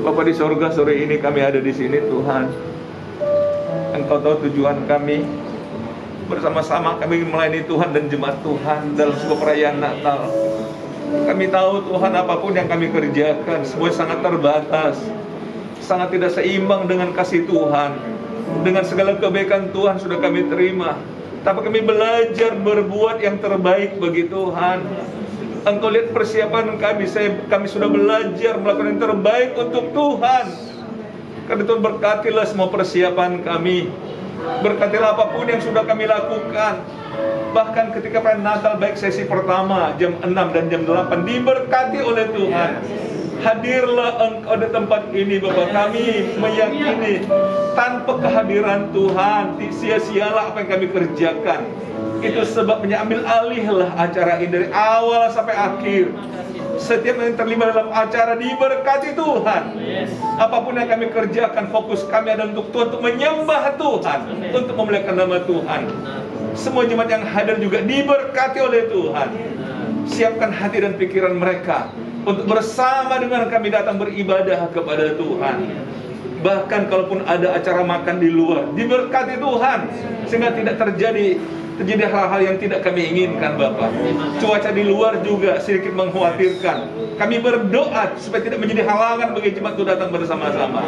Bapa di sorga, sore ini kami ada di sini Tuhan. Engkau tahu tujuan kami. Bersama-sama kami melayani Tuhan dan jemaat Tuhan dalam sebuah perayaan Natal. Kami tahu Tuhan apapun yang kami kerjakan semua sangat terbatas, sangat tidak seimbang dengan kasih Tuhan. Dengan segala kebaikan Tuhan sudah kami terima, tapi kami belajar berbuat yang terbaik bagi Tuhan. Engkau lihat persiapan kami sudah belajar melakukan yang terbaik untuk Tuhan. Karena Tuhan berkatilah semua persiapan kami. Berkatilah apapun yang sudah kami lakukan. Bahkan ketika perayaan Natal, baik sesi pertama jam 6 dan jam 8 diberkati oleh Tuhan. Hadirlah Engkau di tempat ini Bapak. Kami meyakini tanpa kehadiran Tuhan sia-sialah apa yang kami kerjakan. Itu sebabnya ambil alihlah acara ini dari awal sampai akhir. Setiap yang terlibat dalam acara diberkati Tuhan. Apapun yang kami kerjakan, fokus kami adalah untuk Tuhan, untuk menyembah Tuhan, untuk memuliakan nama Tuhan. Semua jemaat yang hadir juga diberkati oleh Tuhan. Siapkan hati dan pikiran mereka untuk bersama dengan kami datang beribadah kepada Tuhan. Bahkan kalaupun ada acara makan di luar, diberkati Tuhan, sehingga tidak terjadi hal-hal yang tidak kami inginkan Bapak. Cuaca di luar juga sedikit mengkhawatirkan. Kami berdoa supaya tidak menjadi halangan bagi jemaat itu datang bersama-sama.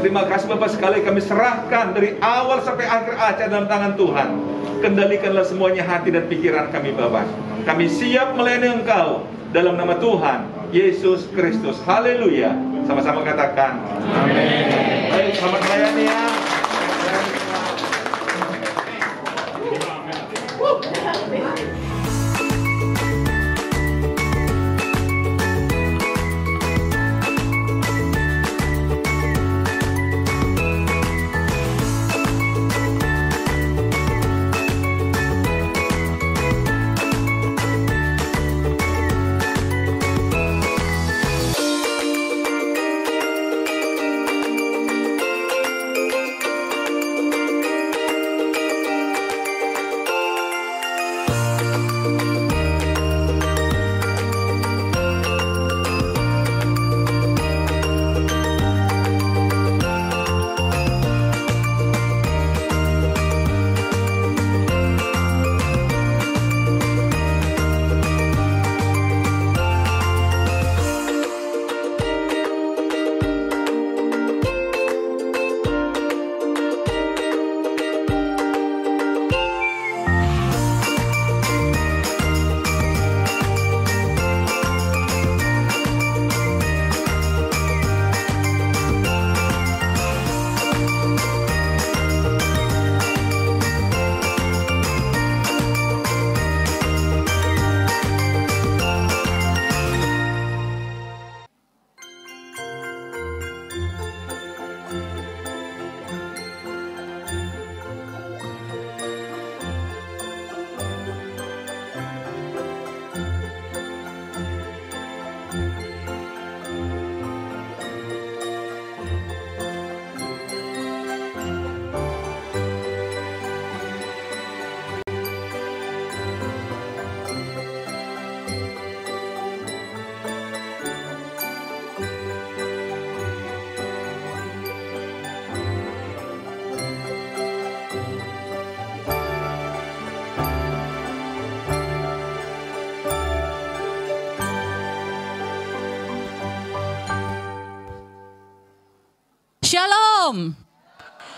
Terima kasih Bapak sekali, kami serahkan dari awal sampai akhir acara dalam tangan Tuhan. Kendalikanlah semuanya hati dan pikiran kami Bapak. Kami siap melayani Engkau dalam nama Tuhan Yesus Kristus. Haleluya. Sama-sama katakan amin. Baik, selamat melayani ya. Shalom.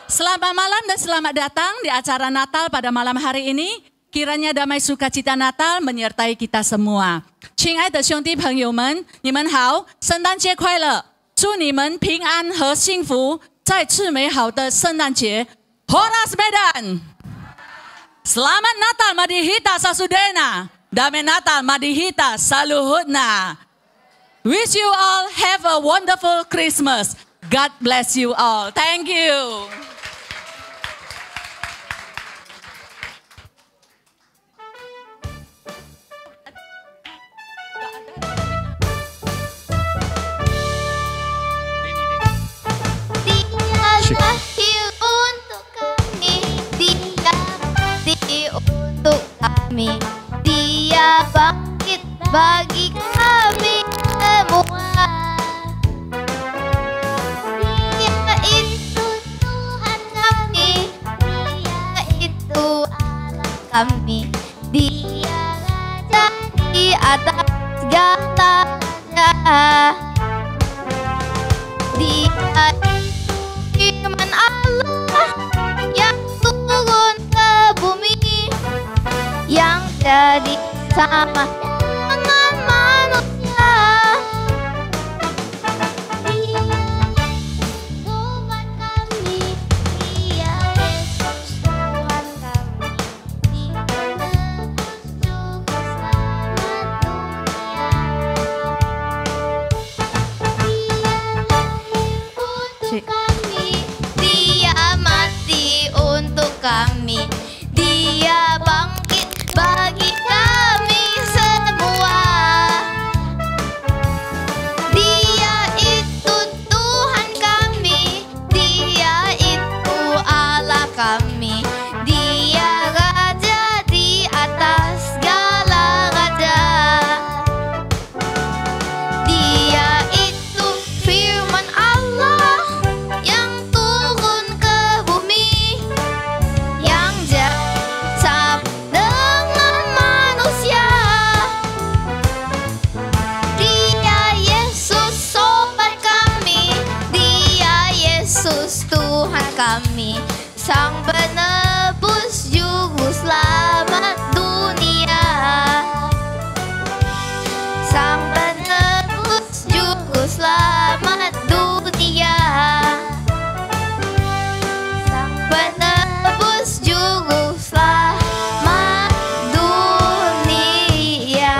Selamat malam dan selamat datang di acara Natal pada malam hari ini. Kiranya damai sukacita Natal menyertai kita semua. 亲爱的兄弟朋友们，你们好，圣诞节快乐！祝你们平安和幸福，再次美好的圣诞节。Horas Medan. Selamat Natal Madihita Sasudena. Damai Natal Madihita Saluhutna. Wish you all have a wonderful Christmas. God bless you all. Thank you. Dia lahir untuk kami, Dia mati untuk kami, Dia bangkit bagi kami semua. Dia itu Tuhan kami, Dia itu Allah kami, Dia raja di atas segala raja. Dia firman Allah yang turun ke bumi, yang jadi sama dengan manusia. Dia Tuhan kami, Dia Yesus Tuhan kami, Dia menebus juru selamat dunia. Dia lahir untuk kami, Dia mati untuk kami, Dia bangkit bagi kami semua. Dia itu Tuhan kami, Dia itu Allah kami, Dia raja di atas segala raja. Dia itu firman Allah yang turun ke bumi, yang jatuh dengan manusia. Dia Yesus sobat kami, Dia Yesus Tuhan kami, Sang penebus juru selamat dunia. Sang penebus juru selamat dunia. Sang penebus juru selamat dunia.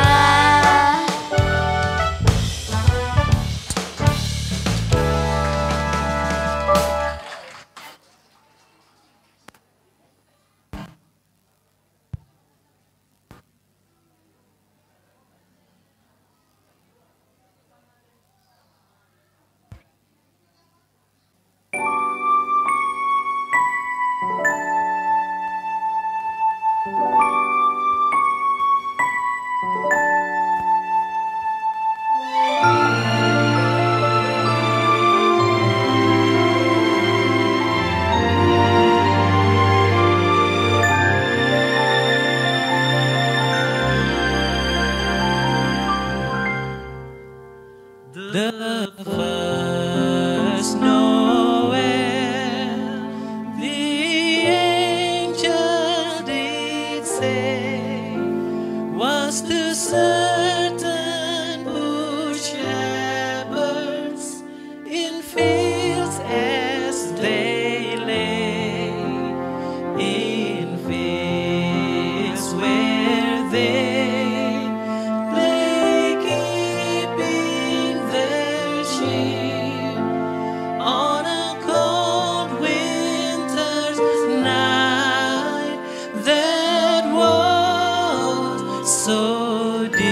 The first Noel, the angel did say, was to certain poor shepherds in fields as they lay, in fields where they lay keeping their sheep on a cold winter's night that was so deep.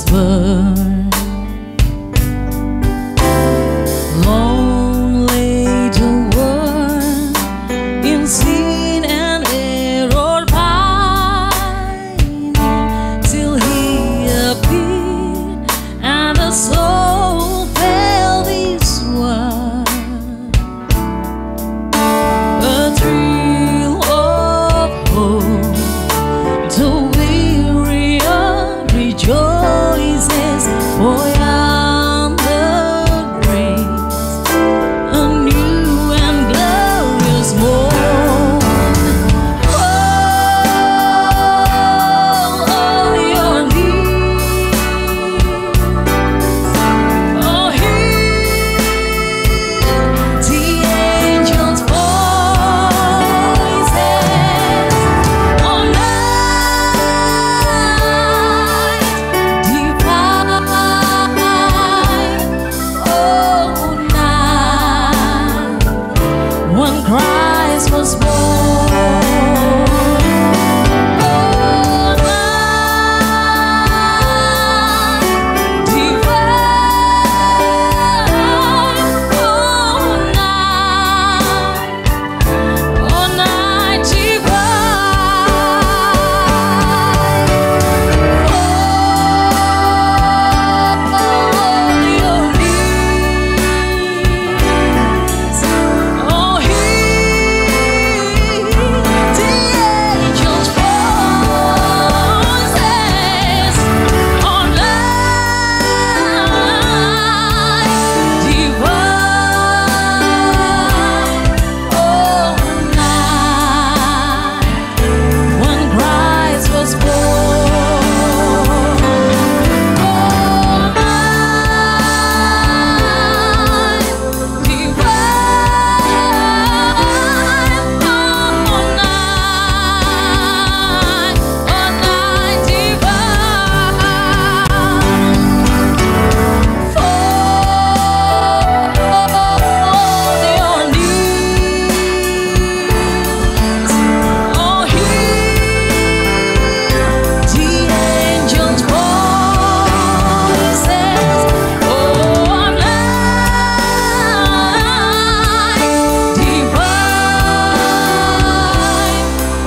whisper, long lay the world in sin and error pining, till he appeared and the soul felt his word. A thrill of hope, the weary heart rejoices, for yonder grace a new and glorious morn. All your needs, oh, hear the angels' voices. All night divine, all night when Christ was born. All night divine, all night divine. All your needs, oh, hear the angels' voices. All night divine, all night when Christ was born. All night divine, all night divine. For your needs, oh, hear the angels' voices. Oh, all night divine,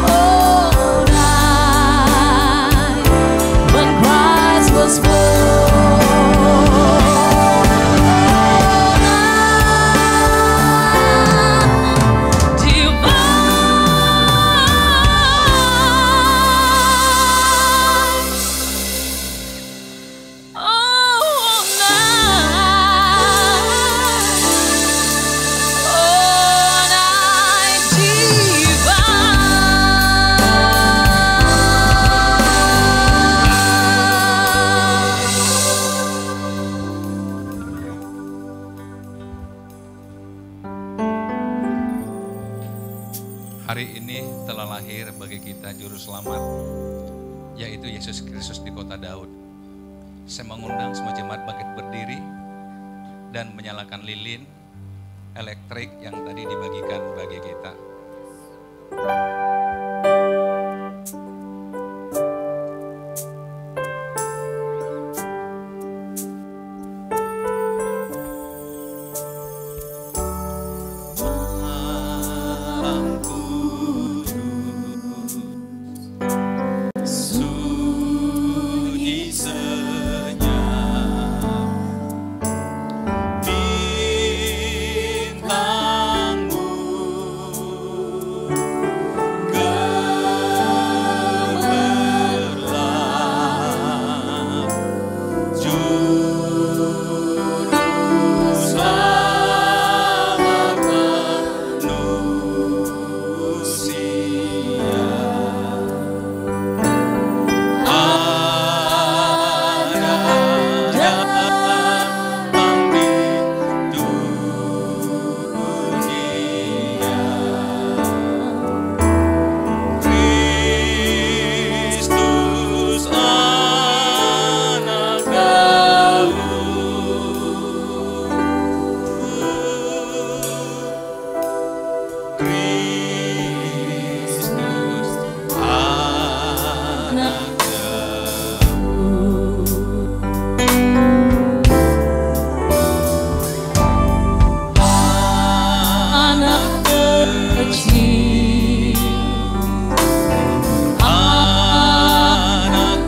all night when Christ was born. Hari ini telah lahir bagi kita juru selamat, yaitu Yesus Kristus di kota Daud. Saya mengundang semua jemaat bangkit berdiri dan menyalakan lilin elektrik yang tadi dibagikan bagi kita. Sunyi senyap, bintangmu kecil, anak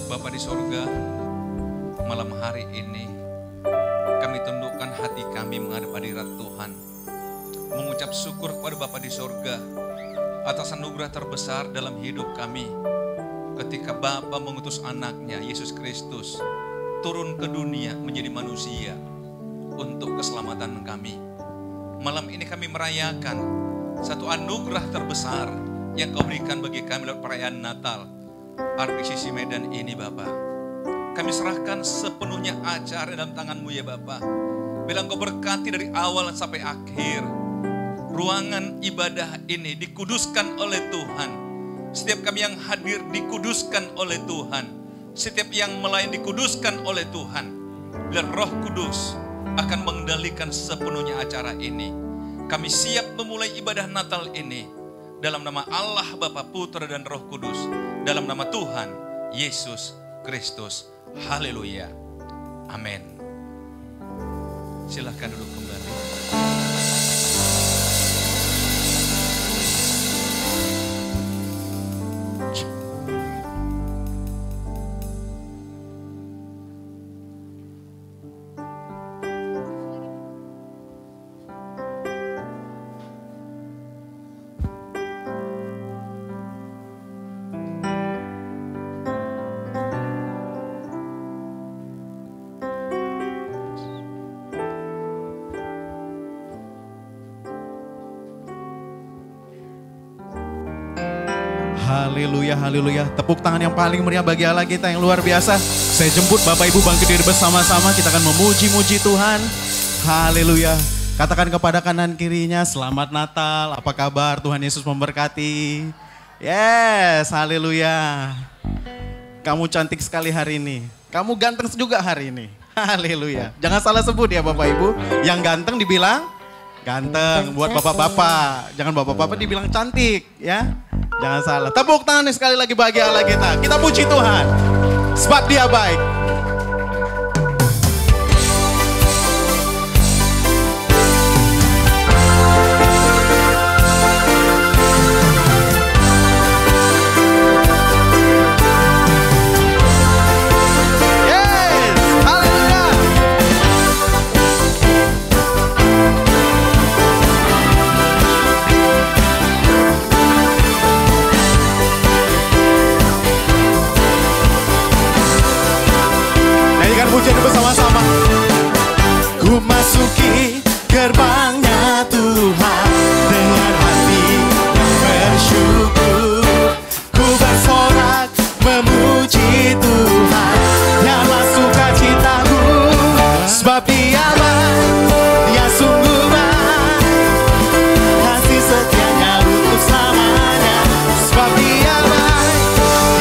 Bapa di sorga, malam hari ini kami tundukkan hati kami menghadap hadirat Tuhan, mengucap syukur kepada Bapa di sorga atas anugerah terbesar dalam hidup kami, ketika Bapa mengutus anaknya Yesus Kristus turun ke dunia menjadi manusia untuk keselamatan kami. Malam ini kami merayakan satu anugerah terbesar yang Kau berikan bagi kami lewat perayaan Natal RPCC Medan ini, Bapa. Kami serahkan sepenuhnya acara dalam tangan-Mu ya Bapa. Bila Engkau berkati dari awal sampai akhir, ruangan ibadah ini dikuduskan oleh Tuhan. Setiap kami yang hadir dikuduskan oleh Tuhan. Setiap yang melayani dikuduskan oleh Tuhan. Bila Roh Kudus akan mengendalikan sepenuhnya acara ini, kami siap memulai ibadah Natal ini dalam nama Allah Bapa, Putra dan Roh Kudus, dalam nama Tuhan Yesus Kristus. Haleluya. Amin. Silahkan duduk kembali. Haleluya, haleluya. Tepuk tangan yang paling meriah bagi Allah kita yang luar biasa. Saya jemput Bapak Ibu bangkit diri bersama-sama. Kita akan memuji-muji Tuhan. Haleluya. Katakan kepada kanan kirinya, selamat Natal, apa kabar? Tuhan Yesus memberkati. Yes, haleluya. Kamu cantik sekali hari ini. Kamu ganteng juga hari ini. Haleluya. Jangan salah sebut ya Bapak Ibu. Yang ganteng dibilang ganteng. Buat bapak-bapak. Jangan bapak-bapak dibilang cantik ya. Jangan salah. Tepuk tangan sekali lagi bagi Allah kita. Kita puji Tuhan. Sebab Dia baik. Pujian bersama-sama. Ku masuki gerbangnya Tuhan dengan hati yang bersyukur. Ku bersorak memuji Tuhan, nyala sukacitaku. Sebab Dia baik, Dia sungguh baik, kasih setianya untuk selamanya. Sebab Dia baik,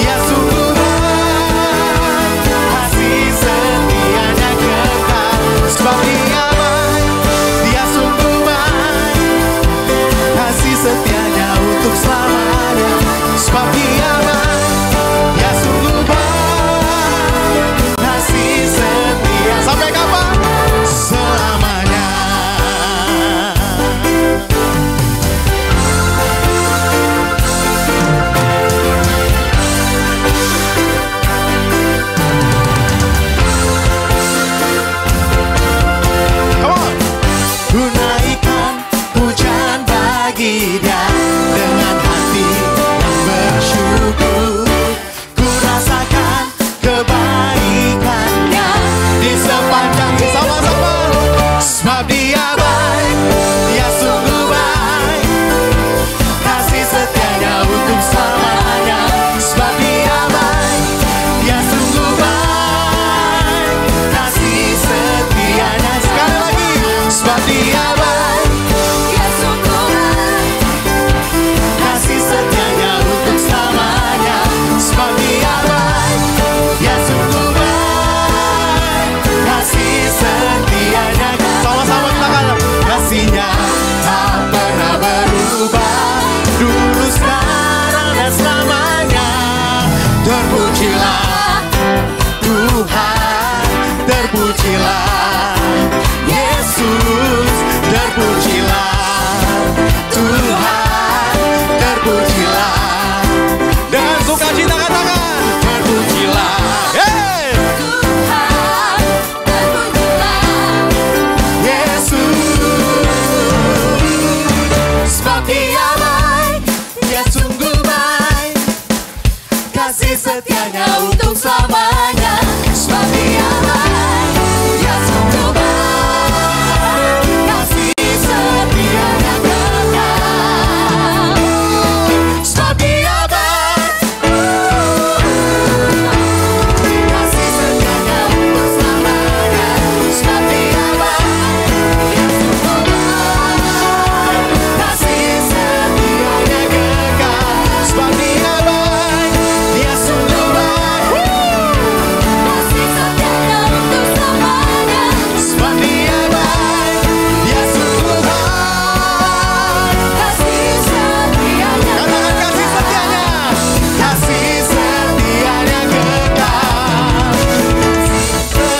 Dia sungguh baik, kasih setianya kekal. Sebab Dia baik, Dia sungguh sebab Dia baik, Dia sungguh baik. Kasih setianya untuk selamanya, sebab Dia baik, Dia sungguh baik. Kasih setianya sekali lagi, sebab Dia baik, Dia sungguh baik. Kasih setianya untuk selamanya, sebab Dia baik, Dia sungguh baik. Kasih setianya, sama-sama kita katakan, kasihnya tak pernah berubah, dulu, sekarang, dan selamanya. Terpujilah Tuhan, terpujilah Yesus, terpujilah Tuhan, terpujilah. Dengan sukacita katakan, terpujilah. Hey! Tuhan, terpujilah. Yesus, sebab Dia baik, Dia sungguh baik. Kasih setianya untuk selamanya, sebab Dia baik, Dia sungguh baik. Kasih setianya kekal, sebab Dia baik. Kasih setianya untuk selamanya, sebab Dia baik, Dia sungguh baik. Kasih setianya kekal, sebab Dia baik, Dia sungguh baik. Kasih setianya untuk selamanya, Sebab Dia baik, Dia sungguh baik. kasih setianya Katakan kasih setianya, kasih setianya kekal.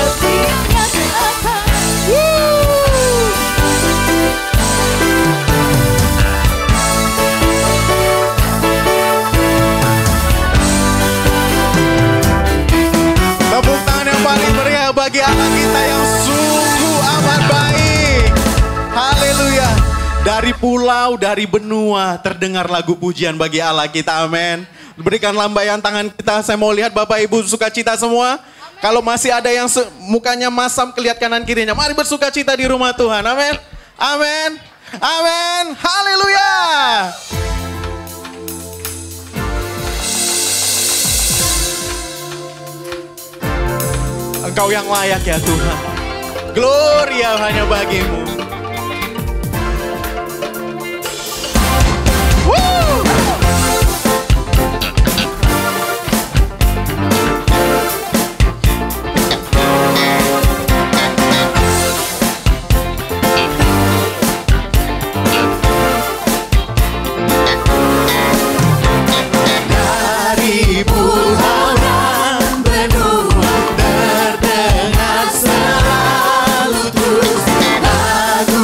setianya kekal. Tepuk tangan yang paling meriah bagi Allah kita yang sungguh amat baik. Haleluya. Dari pulau, dari benua terdengar lagu pujian bagi Allah kita, amin. Berikan lambaian tangan kita, saya mau lihat Bapak Ibu sukacita semua. Kalau masih ada yang mukanya masam, kelihatan kanan kirinya. Mari bersukacita di rumah Tuhan, amin. Amin. Amin. Haleluya. Engkau yang layak ya Tuhan. Gloria hanya bagimu. Woo! Dari pulau dan benua terdengar selalu terus lagu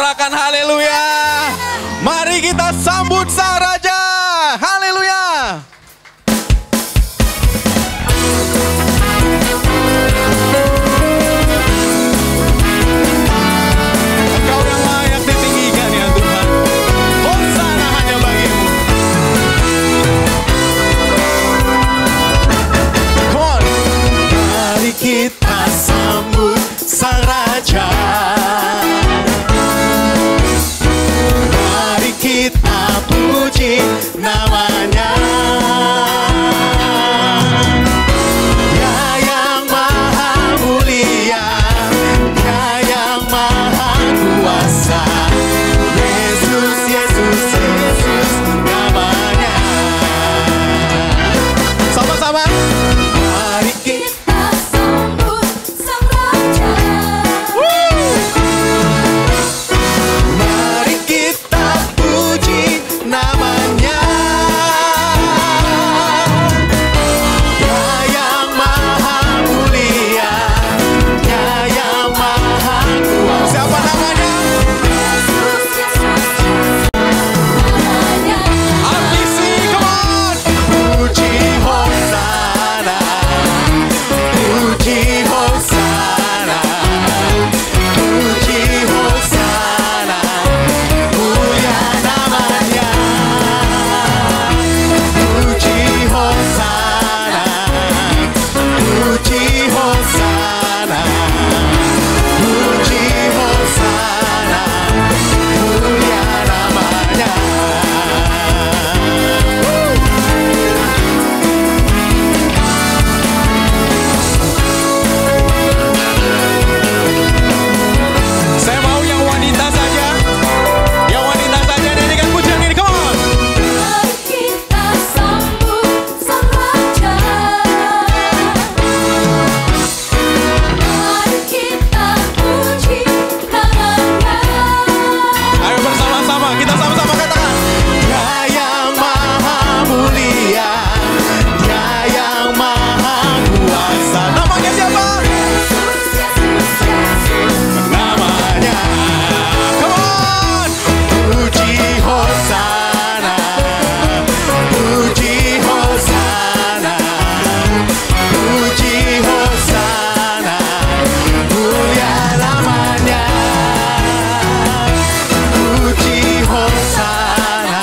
sorakan haleluya. Mari kita sambut Sang Raja. Haleluya. Engkau yang layak ditinggikan ya Tuhan. Hosana hanya bagimu. Come on. Mari kita sambut Sang Raja. Mari kita puji namanya. Dia yang maha mulia, Dia yang maha kuasa. Yesus, Yesus, Yesus namanya. Sama-sama. Mari kita sambut Sang Raja. Mari kita puji namanya. Dia yang maha mulia, Dia yang maha kuasa. Siapa namanya? Yesus, Yesus, namanya. Ambisi, come on. Puji Hosana, puji Hosana, puji Hosana, mulia namanya. Puji Hosana, puji Hosana, puji Hosana, mulia namanya. Saya mau yang wanita saja. Yang wanita saja nyanyikan pujian ini, come on. Mari kita sambut Sang Raja. Mari kita puji namanya. Ayo bersama-sama, kita sama-sama katakan. Dia yang maha mulia, Dia yang maha kuasa. Namanya siapa? Yesus, Yesus, Yesus. Namanya. Come on. Puji Hosana, puji Hosana, puji Hosana, mulia namanya. Puji Hosana,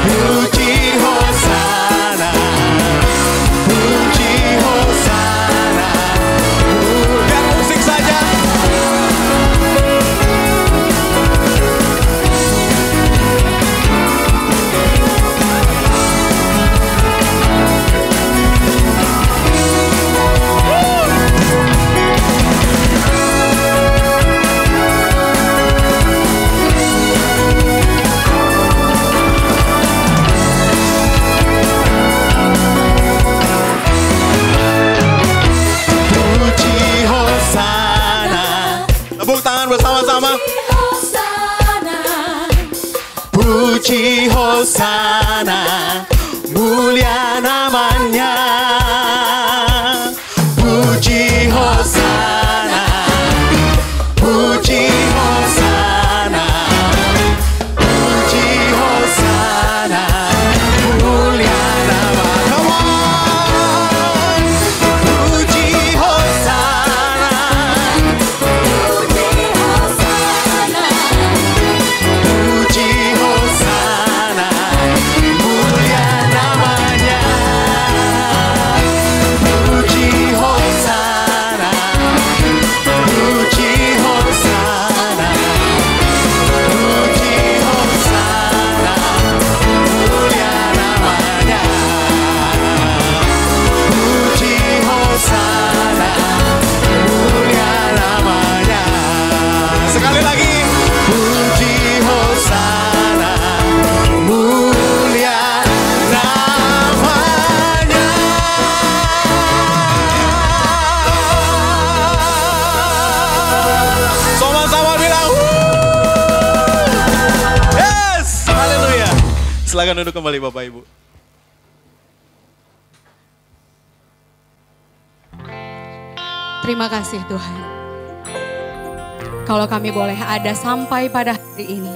puji Hosana, puji Hosana. Biar musik saja. Puji Hosana. Tepuk tangan bersama-sama. Hosana. Puji Hosana, mulia namanya. Puji Hosana, puji Hosana, puji Hosana, mulia namanya. Come on. Puji Hosana, Puji Hosana. puji Hosana, mulia namanya. Puji Hosana, puji Hosana, puji Hosana, mulia namanya. Puji Hosana, mulia namanya. Sekali lagi. Puji Hosana, mulia namanya. Sama-sama bilang yes, haleluya. Silakan duduk kembali Bapak Ibu. Terima kasih Tuhan. Kalau kami boleh ada sampai pada hari ini,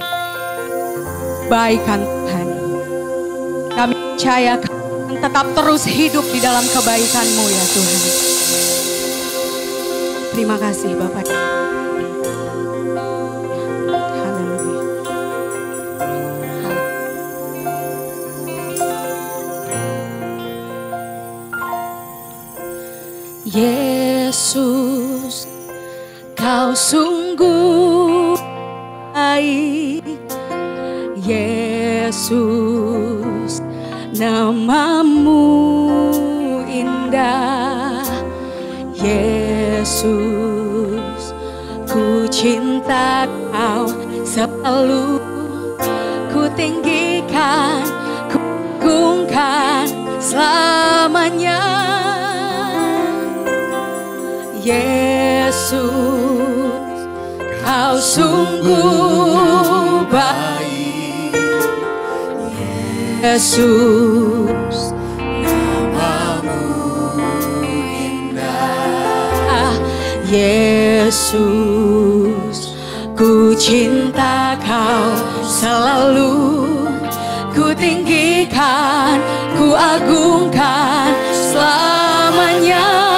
baikan Tuhan. Kami percaya kami tetap terus hidup di dalam kebaikan-Mu ya Tuhan. Terima kasih Bapak. Haleluya. Yesus, Kau sungguh baik. Yesus, nama-Mu indah. Yesus, ku cinta Kau selalu. Ku tinggikan, ku agungkan selamanya. Yesus, Kau sungguh baik. Yesus, nama-Mu indah. Yesus, ku cinta Kau selalu. Ku tinggikan, ku agungkan selamanya.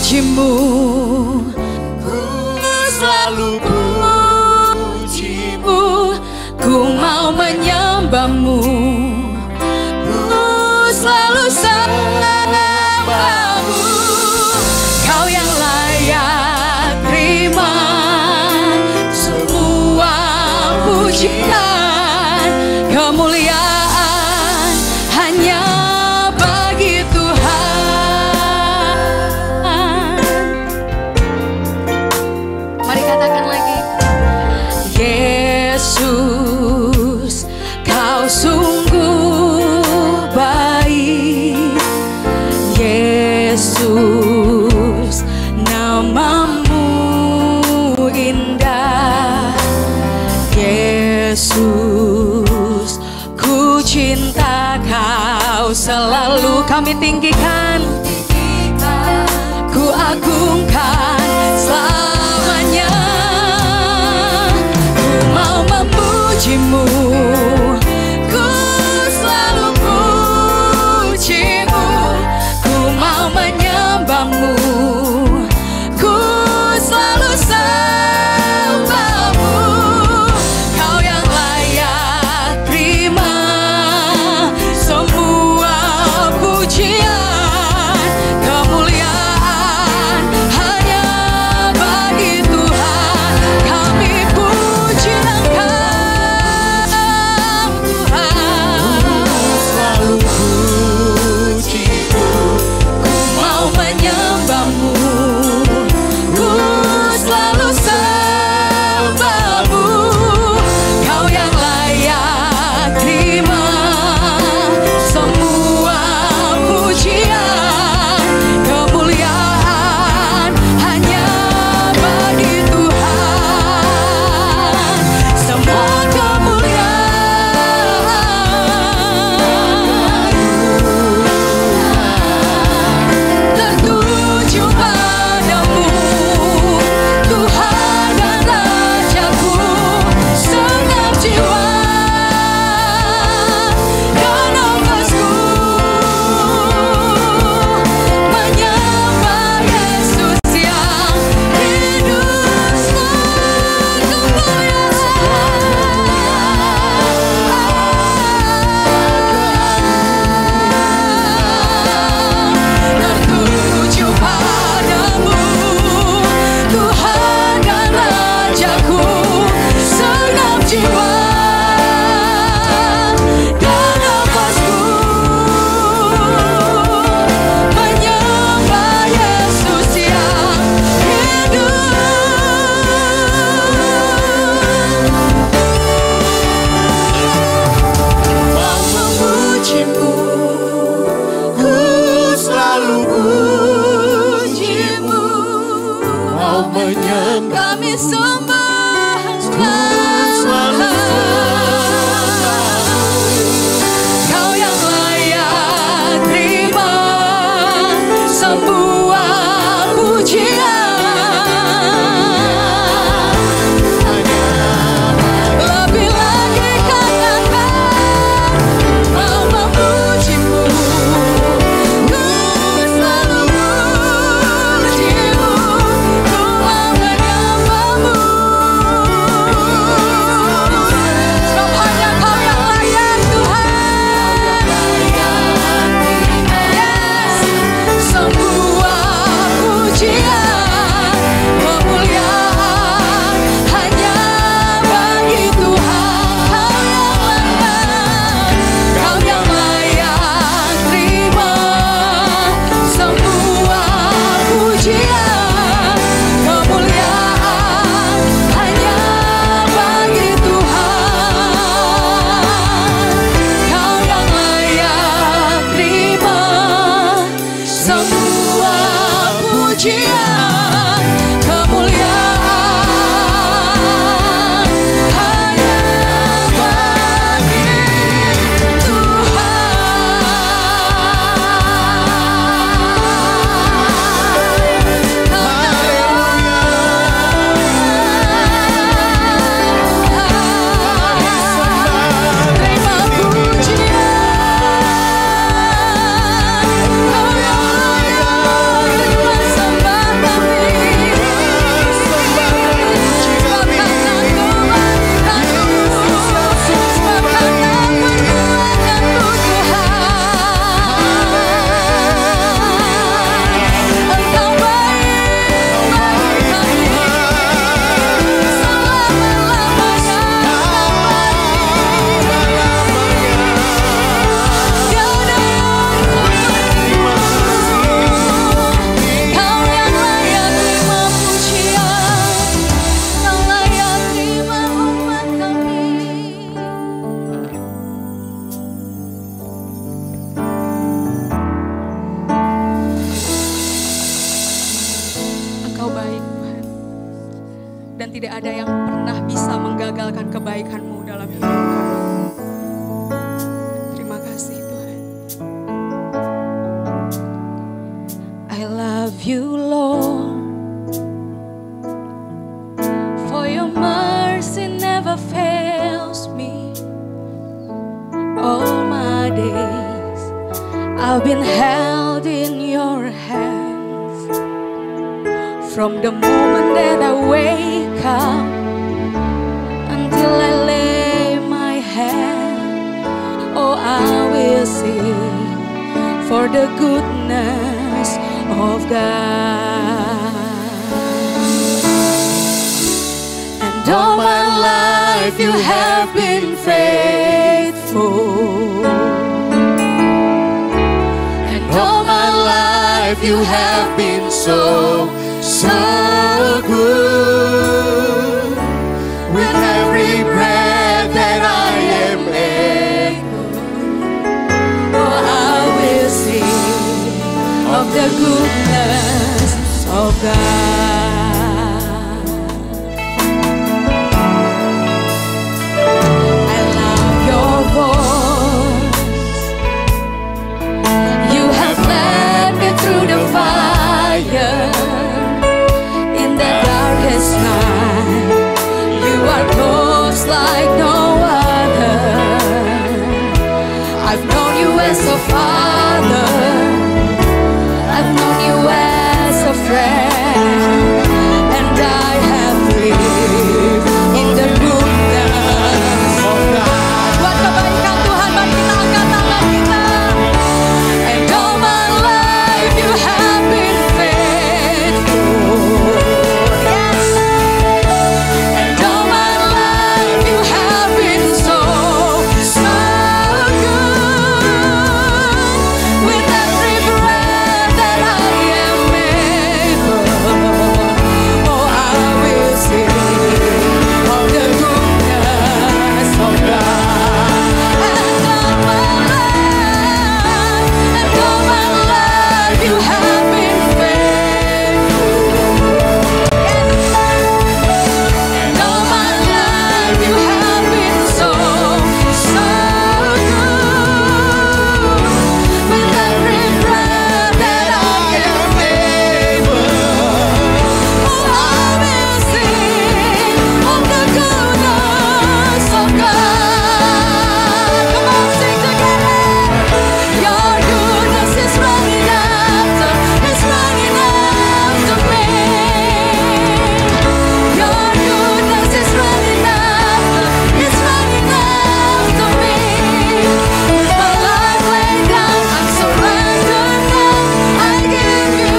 Memuji-Mu, ku selalu puji-Mu, ku mau menyembah-Mu, ku selalu sembah-Mu. Kau yang layak terima semua pujian, kemuliaan hanya bagi Tuhan. Katakan lagi. Yesus, Kau sungguh baik. Yesus, nama-Mu indah. Yesus, ku cinta Kau selalu. Kami tinggikan, ku agungkan selamanya. Ku mau memuji-Mu, ku selalu puji-Mu, ku mau menyembah-Mu, ku selalu sembah-Mu. Kau yang layak terima semua pujian, tidak ada yang pernah bisa menggagalkan kebaikan-Mu dalam hidup kami. Terima kasih Tuhan. I love you Lord, for your mercy never fails me. All my days I've been held in your hands. From the moment that I wake up until I lay my head, oh I will sing for the goodness of God. And all my life you have been faithful. And all my life you have been so good. With every breath that I am able, oh I will sing of the goodness of God. I love your voice. You have led me through the fire. In the darkest night, you are close like no other. I've known you as a father, I've known you as a friend, and I have lived in the goodness of God. Buat kebaikan Tuhan, mari kita angkat tangan kita. And all my life you have been faithful. Yes. And all my life you have been so good. With every breath that I am able, oh I will sing of the goodness of God. And all my life you have been faithful. And all my life you have been so good. With every breath that I am able, oh I will sing of the goodness of God. Come on, sing together. Your goodness is running after me. Your goodness is running after me. With my life laid down, I'm surrendered now. I give you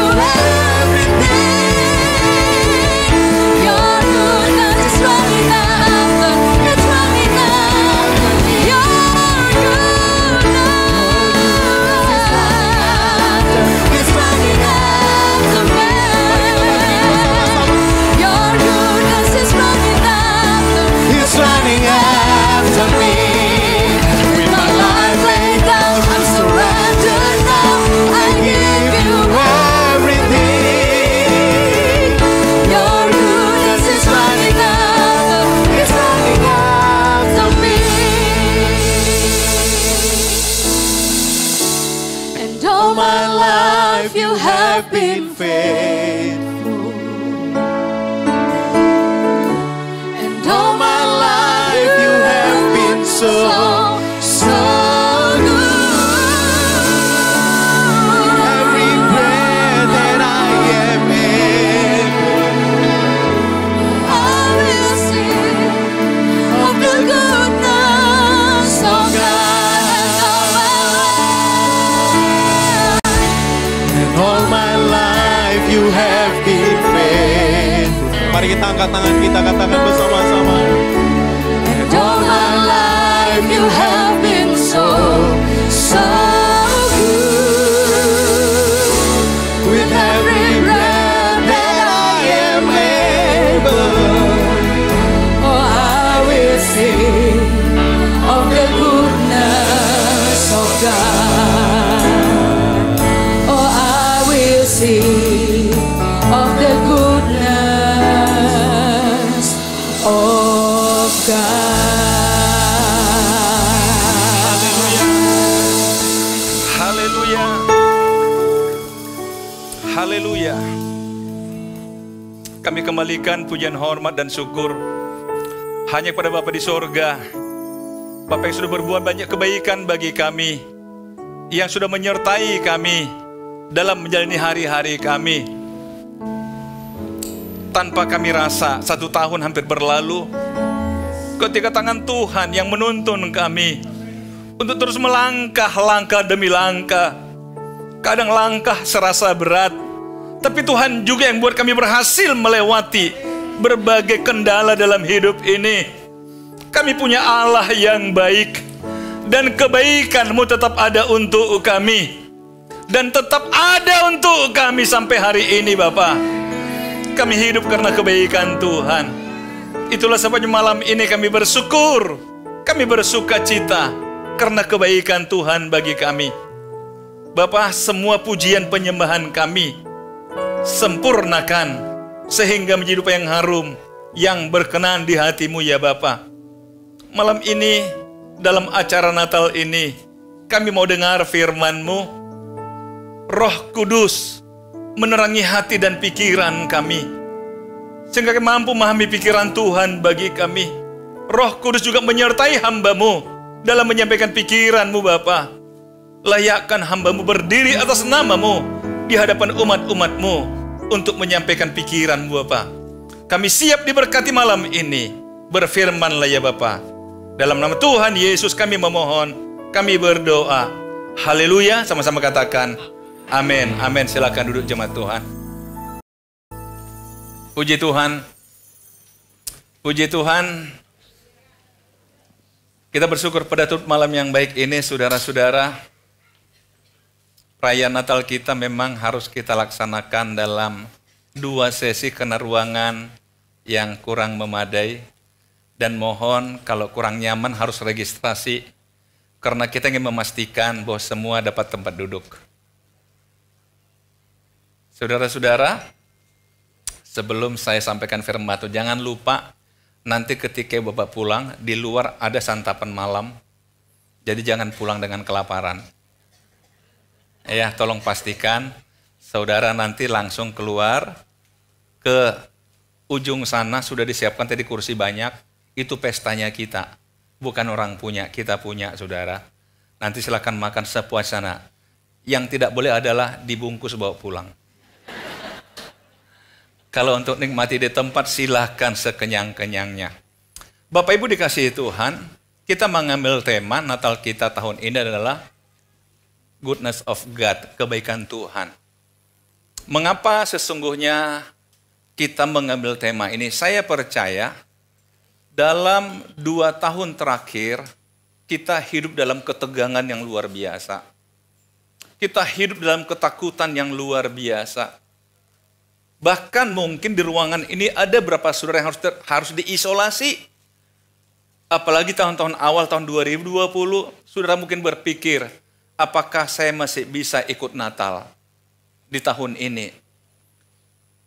everything. Your goodness is running after me. Your goodness is running after me. Your goodness is running after. He's running after me. With my life laid down, I'm surrendered now. I give you Everything. your goodness is running after me. And all my life you have been faithful. And all my life you have been so good. Every breath that I am able, I will sing of the goodness of God. and all my life you have been faithful. Mari kita angkat tangan kita, katakan bersama-sama. And all my life you have been so good. With every breath that I am able, Oh, I will sing of the goodness of God. Oh, I will sing of the goodness Haleluya. Kami kembalikan pujian hormat dan syukur hanya kepada Bapa di sorga. Bapa yang sudah berbuat banyak kebaikan bagi kami, yang sudah menyertai kami dalam menjalani hari-hari kami. Tanpa kami rasa, 1 tahun hampir berlalu ketika tangan Tuhan yang menuntun kami untuk terus melangkah langkah demi langkah. Kadang langkah serasa berat, tapi Tuhan juga yang buat kami berhasil melewati berbagai kendala dalam hidup ini. Kami punya Allah yang baik, dan kebaikan-Mu tetap ada untuk kami, dan tetap ada untuk kami sampai hari ini Bapa. Kami hidup karena kebaikan Tuhan. Itulah sebabnya malam ini kami bersyukur, kami bersuka cita karena kebaikan Tuhan bagi kami. Bapa, semua pujian penyembahan kami sempurnakan sehingga menjadi upaya yang harum, yang berkenan di hati-Mu ya Bapa. Malam ini, dalam acara Natal ini, kami mau dengar firman-Mu. Roh Kudus menerangi hati dan pikiran kami, sehingga kami mampu memahami pikiran Tuhan bagi kami. Roh Kudus juga menyertai hamba-Mu dalam menyampaikan pikiran-Mu Bapa. Layakkan hamba-Mu berdiri atas nama-Mu di hadapan umat-umat-Mu untuk menyampaikan pikiran-Mu Bapa. Kami siap diberkati malam ini. Berfirman-Lah ya Bapa. Dalam nama Tuhan Yesus kami memohon, kami berdoa. Haleluya, sama-sama katakan amin. Amin. Silakan duduk jemaat Tuhan. Puji Tuhan. Puji Tuhan. Kita bersyukur pada malam yang baik ini, saudara-saudara. Perayaan Natal kita memang harus kita laksanakan dalam 2 sesi karena ruangan yang kurang memadai. Dan mohon kalau kurang nyaman harus registrasi, karena kita ingin memastikan bahwa semua dapat tempat duduk. Saudara-saudara, sebelum saya sampaikan firman Tuhan, jangan lupa nanti ketika Bapak pulang, di luar ada santapan malam. Jadi jangan pulang dengan kelaparan. Ya, tolong pastikan saudara nanti langsung keluar ke ujung sana, sudah disiapkan tadi kursi banyak. Itu pestanya kita, bukan orang punya, kita punya saudara. Nanti silakan makan sepuasana. Yang tidak boleh adalah dibungkus bawa pulang. Kalau untuk nikmati di tempat silahkan sekenyang-kenyangnya. Bapak Ibu dikasihi Tuhan, kita mengambil tema Natal kita tahun ini adalah Goodness of God, kebaikan Tuhan. Mengapa sesungguhnya kita mengambil tema ini? Saya percaya dalam 2 tahun terakhir, kita hidup dalam ketegangan yang luar biasa. Kita hidup dalam ketakutan yang luar biasa. Bahkan mungkin di ruangan ini ada beberapa saudara yang harus diisolasi. Apalagi tahun-tahun awal, tahun 2020, saudara mungkin berpikir, apakah saya masih bisa ikut Natal di tahun ini?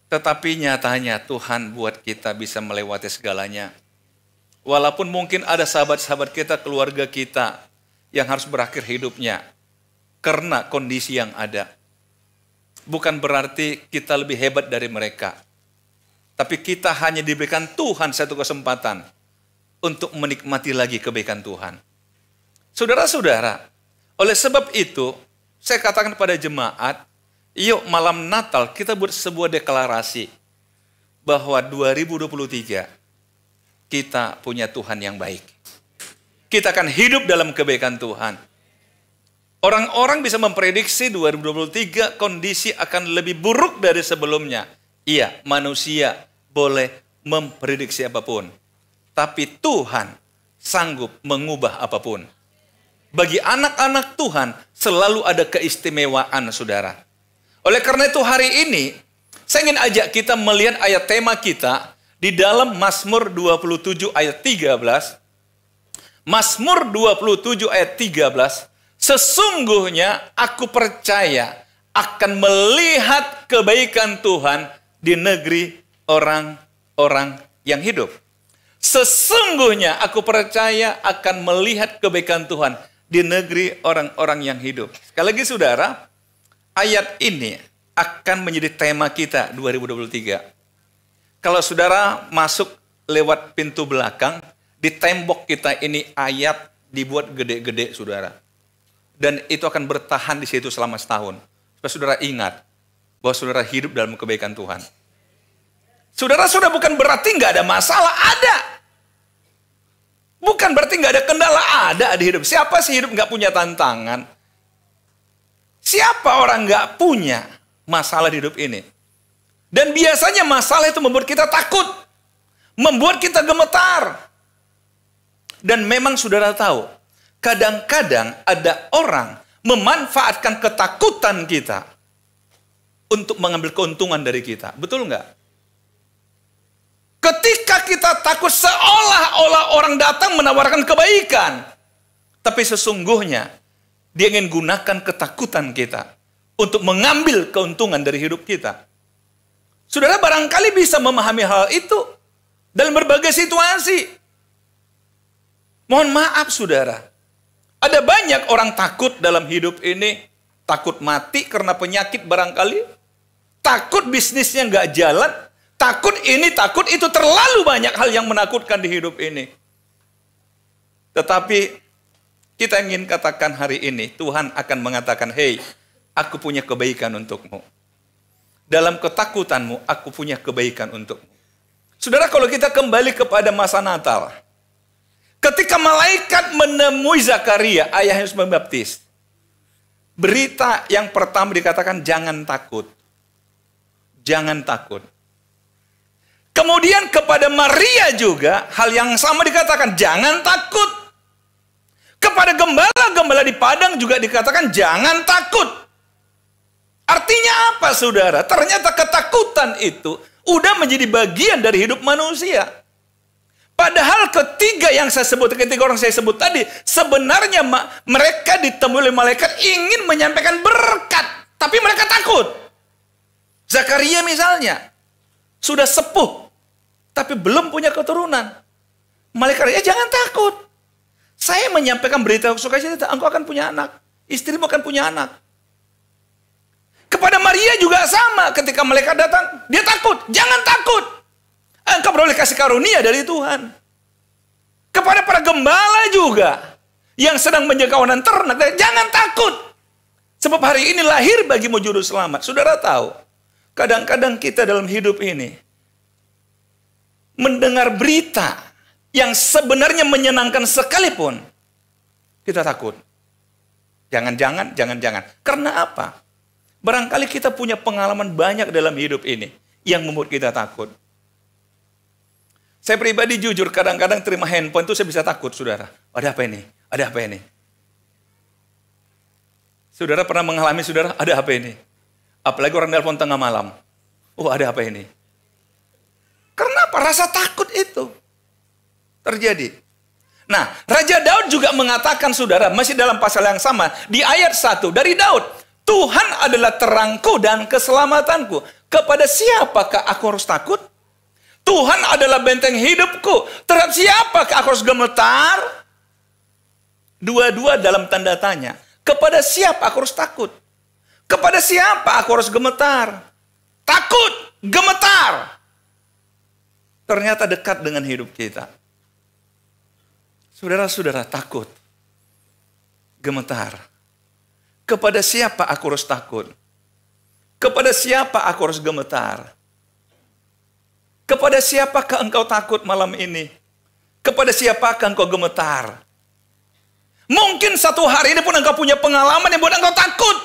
Tetapi nyatanya Tuhan buat kita bisa melewati segalanya. Walaupun mungkin ada sahabat-sahabat kita, keluarga kita yang harus berakhir hidupnya karena kondisi yang ada. Bukan berarti kita lebih hebat dari mereka. Tapi kita hanya diberikan Tuhan satu kesempatan untuk menikmati lagi kebaikan Tuhan. Saudara-saudara, oleh sebab itu, saya katakan pada jemaat, yuk malam Natal kita buat sebuah deklarasi bahwa 2023 kita punya Tuhan yang baik. Kita akan hidup dalam kebaikan Tuhan. Orang-orang bisa memprediksi 2023 kondisi akan lebih buruk dari sebelumnya. Iya, manusia boleh memprediksi apapun. Tapi Tuhan sanggup mengubah apapun. Bagi anak-anak Tuhan selalu ada keistimewaan, saudara. Oleh karena itu hari ini, saya ingin ajak kita melihat ayat tema kita di dalam Mazmur 27 ayat 13, Mazmur 27 ayat 13, sesungguhnya aku percaya akan melihat kebaikan Tuhan di negeri orang-orang yang hidup. Sesungguhnya aku percaya akan melihat kebaikan Tuhan di negeri orang-orang yang hidup. Sekali lagi saudara, ayat ini akan menjadi tema kita 2023. Kalau saudara masuk lewat pintu belakang, di tembok kita ini ayat dibuat gede-gede, saudara. Dan itu akan bertahan di situ selama setahun. Supaya saudara ingat bahwa saudara hidup dalam kebaikan Tuhan. Saudara bukan berarti nggak ada masalah, ada. Bukan berarti nggak ada kendala, ada di hidup. Siapa sih hidup nggak punya tantangan? Siapa orang nggak punya masalah di hidup ini? Dan biasanya masalah itu membuat kita takut, membuat kita gemetar. Dan memang saudara tahu, kadang-kadang ada orang memanfaatkan ketakutan kita untuk mengambil keuntungan dari kita. Betul nggak? Ketika kita takut, seolah-olah orang datang menawarkan kebaikan. Tapi sesungguhnya dia ingin gunakan ketakutan kita untuk mengambil keuntungan dari hidup kita. Saudara barangkali bisa memahami hal itu dalam berbagai situasi. Mohon maaf saudara, ada banyak orang takut dalam hidup ini. Takut mati karena penyakit barangkali. Takut bisnisnya nggak jalan. Takut ini, takut itu, terlalu banyak hal yang menakutkan di hidup ini. Tetapi kita ingin katakan hari ini, Tuhan akan mengatakan, "Hei, aku punya kebaikan untukmu. Dalam ketakutanmu, aku punya kebaikan untukmu." Saudara, kalau kita kembali kepada masa Natal, ketika malaikat menemui Zakaria, ayah Yohanes Pembaptis, berita yang pertama dikatakan, jangan takut. Jangan takut. Kemudian kepada Maria juga hal yang sama dikatakan, jangan takut. Kepada gembala-gembala di padang juga dikatakan, jangan takut. Artinya apa saudara? Ternyata ketakutan itu udah menjadi bagian dari hidup manusia. Padahal ketiga yang saya sebut, ketiga orang saya sebut tadi, sebenarnya mereka ditemui oleh malaikat ingin menyampaikan berkat. Tapi mereka takut. Zakaria misalnya, sudah sepuh, tapi belum punya keturunan. Malaikat, ya jangan takut. Saya menyampaikan berita sukacita, engkau akan punya anak. Istrimu akan punya anak. Kepada Maria juga sama, ketika malaikat datang, dia takut. Jangan takut. Engkau beroleh kasih karunia dari Tuhan. Kepada para gembala juga, yang sedang menjaga kawanan ternak, jangan takut. Sebab hari ini lahir bagimu juru selamat. Saudara tahu, kadang-kadang kita dalam hidup ini mendengar berita yang sebenarnya menyenangkan sekalipun, kita takut. Jangan-jangan. Karena apa? Barangkali kita punya pengalaman banyak dalam hidup ini yang membuat kita takut. Saya pribadi jujur, kadang-kadang terima handphone itu saya bisa takut, saudara. Ada apa ini? Ada apa ini? Saudara pernah mengalami, saudara, ada apa ini? Apalagi orang nelpon tengah malam. Oh, ada apa ini? Karena apa? Rasa takut itu terjadi. Nah, Raja Daud juga mengatakan, saudara, masih dalam pasal yang sama, di ayat 1 dari Daud, Tuhan adalah terangku dan keselamatanku. Kepada siapakah aku harus takut? Tuhan adalah benteng hidupku. Terhadap siapakah aku harus gemetar? Dua-dua dalam tanda tanya. Kepada siapa aku harus takut? Kepada siapa aku harus gemetar? Takut, gemetar. Ternyata dekat dengan hidup kita. Saudara-saudara, takut, gemetar. Kepada siapa aku harus takut? Kepada siapa aku harus gemetar? Kepada siapakah engkau takut malam ini? Kepada siapakah engkau gemetar? Mungkin satu hari ini pun engkau punya pengalaman yang buat engkau takut.